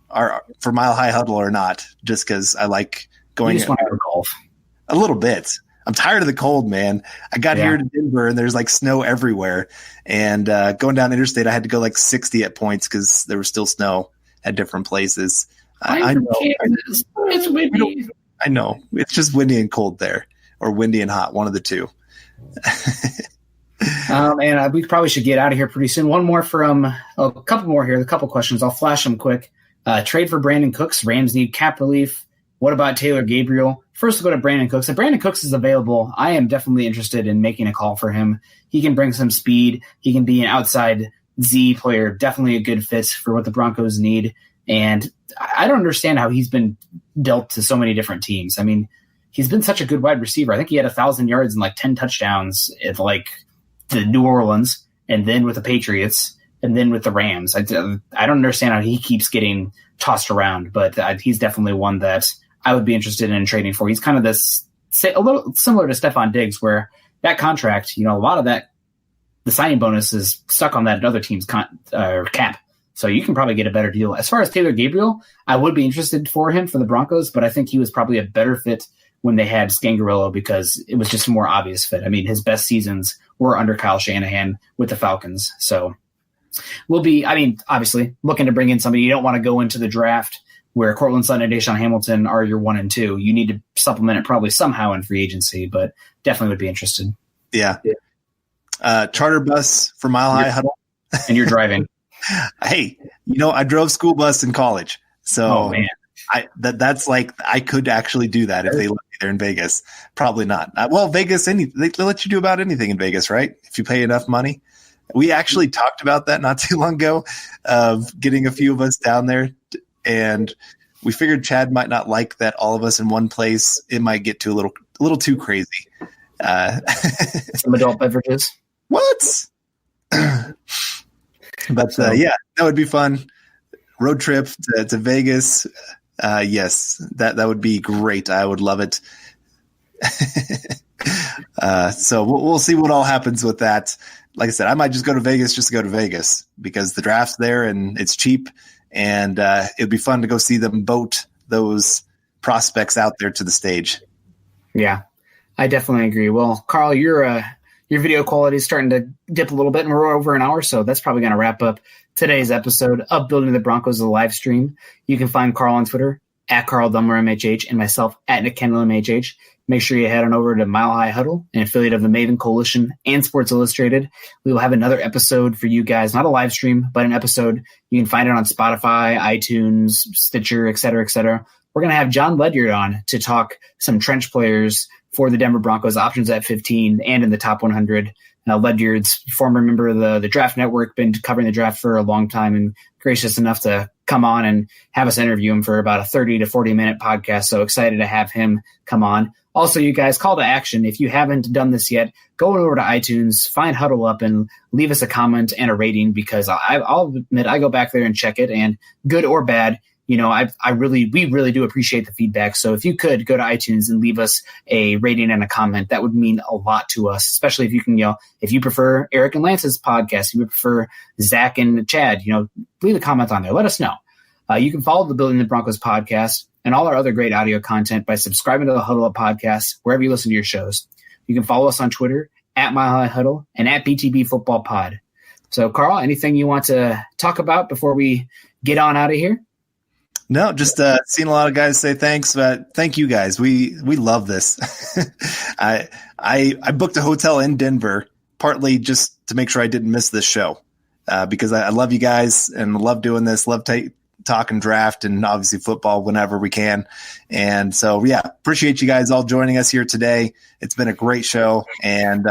Mile High Huddle or not, just because I like going. You just want to go golf a little bit. I'm tired of the cold, man. I got here to Denver and there's like snow everywhere. And going down interstate, I had to go like 60 at points because there was still snow at different places. I know. It's windy. I know. It's just windy and cold there, or windy and hot, one of the two. And we probably should get out of here pretty soon. One more from a couple more here. A couple questions. I'll flash them quick. Trade for Brandon Cooks. Rams need cap relief. What about Taylor Gabriel? First, we'll go to Brandon Cooks. If Brandon Cooks is available, I am definitely interested in making a call for him. He can bring some speed. He can be an outside Z player. Definitely a good fit for what the Broncos need. And I don't understand how he's been dealt to so many different teams. I mean, he's been such a good wide receiver. I think he had 1,000 yards and like 10 touchdowns at like the New Orleans, and then with the Patriots, and then with the Rams. I don't understand how he keeps getting tossed around, but he's definitely one that I would be interested in trading for. He's kind of a little similar to Stephon Diggs, where that contract, a lot of that, the signing bonus is stuck on that other team's cap. So you can probably get a better deal. As far as Taylor Gabriel, I would be interested for him for the Broncos, but I think he was probably a better fit when they had Scangarello because it was just a more obvious fit. I mean, his best seasons were under Kyle Shanahan with the Falcons. So obviously looking to bring in somebody. You don't want to go into the draft where Cortland Sutton and Deshaun Hamilton are your 1 and 2. You need to supplement it probably somehow in free agency, but definitely would be interested. Yeah. Charter bus for Mile High Huddle. And you're driving. Hey, I drove school bus in college. So man. That's like, I could actually do that if they let me there in Vegas. Probably not. Well, Vegas, they let you do about anything in Vegas, right? If you pay enough money. We actually talked about that not too long ago, of getting a few of us down there. And we figured Chad might not like that all of us in one place. It might get to a little too crazy. Some adult beverages. What? But yeah, that would be fun. Road trip to Vegas. Yes, that would be great. I would love it. So we'll see what all happens with that. Like I said, I might just go to Vegas just to go to Vegas because the draft's there and it's cheap, and it'd be fun to go see them boat those prospects out there to the stage. Yeah, I definitely agree. Well, Carl, your video quality is starting to dip a little bit, and we're over an hour, so that's probably going to wrap up today's episode of Building the Broncos, the live stream. You can find Carl on Twitter at Carl Dumler MHH and myself at Nick Kendell MHH. Make sure you head on over to Mile High Huddle, an affiliate of the Maven Coalition and Sports Illustrated. We will have another episode for you guys, not a live stream, but an episode. You can find it on Spotify, iTunes, Stitcher, et cetera, et cetera. We're going to have John Ledyard on to talk some trench players for the Denver Broncos, options at 15 and in the top 100. Ledyard's former member of the Draft Network, been covering the draft for a long time and gracious enough to come on and have us interview him for about a 30 to 40-minute podcast. So excited to have him come on. Also, you guys, call to action. If you haven't done this yet, go over to iTunes, find Huddle Up, and leave us a comment and a rating because I'll admit I go back there and check it, and good or bad, we really do appreciate the feedback. So if you could go to iTunes and leave us a rating and a comment, that would mean a lot to us, especially if you can, if you prefer Eric and Lance's podcast, if you prefer Zach and Chad, leave a comment on there. Let us know. You can follow the Building the Broncos podcast and all our other great audio content by subscribing to the Huddle Up podcast, wherever you listen to your shows. You can follow us on Twitter at Mile High Huddle and at BTB Football Pod. So, Carl, anything you want to talk about before we get on out of here? No, just seeing a lot of guys say thanks, but thank you guys. We love this. I booked a hotel in Denver partly just to make sure I didn't miss this show because I love you guys and love doing this. Love talking draft and obviously football whenever we can. And so, yeah, appreciate you guys all joining us here today. It's been a great show, and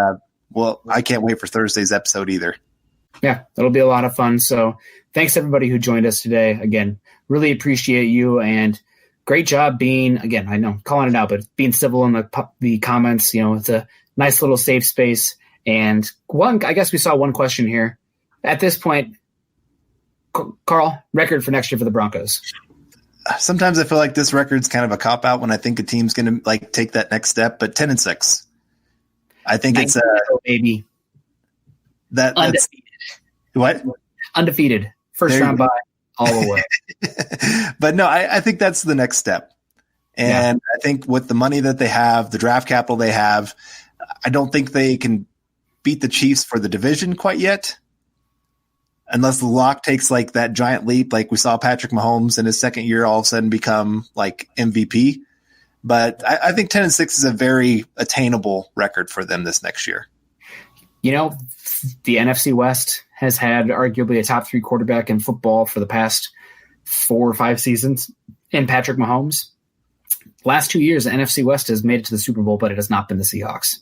I can't wait for Thursday's episode either. Yeah, it'll be a lot of fun. So thanks everybody who joined us today. Again, really appreciate you, and great job being, again, I know calling it out, but being civil in the comments. It's a nice little safe space. And I guess we saw one question here. At this point, Carl, record for next year for the Broncos. Sometimes I feel like this record's kind of a cop-out when I think a team's going to take that next step, but 10-6. I think it's baby. That's undefeated. What? Undefeated. First round bye all the way. But no, I think that's the next step. And I think with the money that they have, the draft capital they have, I don't think they can beat the Chiefs for the division quite yet. Unless the lock takes that giant leap, like we saw Patrick Mahomes in his second year all of a sudden become MVP. But I think 10-6 is a very attainable record for them this next year. The NFC West has had arguably a top 3 quarterback in football for the past 4 or 5 seasons in Patrick Mahomes. Last 2 years, the NFC West has made it to the Super Bowl, but it has not been the Seahawks.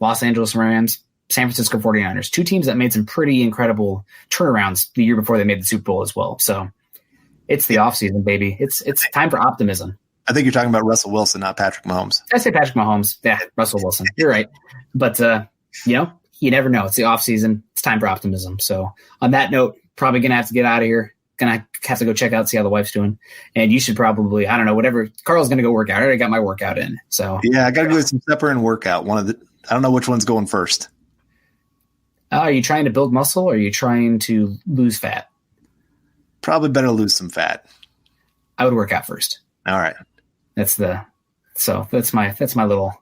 Los Angeles Rams, San Francisco 49ers, 2 teams that made some pretty incredible turnarounds the year before they made the Super Bowl as well. So it's the offseason, baby. It's time for optimism. I think you're talking about Russell Wilson, not Patrick Mahomes. I say Patrick Mahomes. Yeah, Russell Wilson. You're right. But, you never know. It's the offseason. It's time for optimism. So on that note, probably going to have to get out of here. Going to have to go check out, see how the wife's doing. And you should probably, I don't know, whatever. Carl's going to go work out. I already got my workout in. So yeah, I got to do some supper and workout. I don't know which one's going first. Are you trying to build muscle or are you trying to lose fat? Probably better lose some fat. I would work out first. All right. That's my little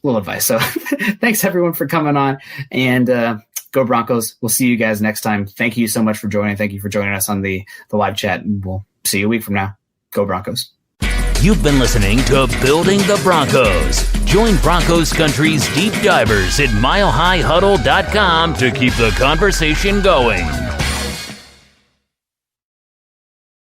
advice. So thanks everyone for coming on, and go Broncos. We'll see you guys next time. Thank you so much for joining. Thank you for joining us on the live chat, and we'll see you a week from now. Go Broncos. You've been listening to Building the Broncos. Join Broncos Country's deep divers at milehighhuddle.com to keep the conversation going.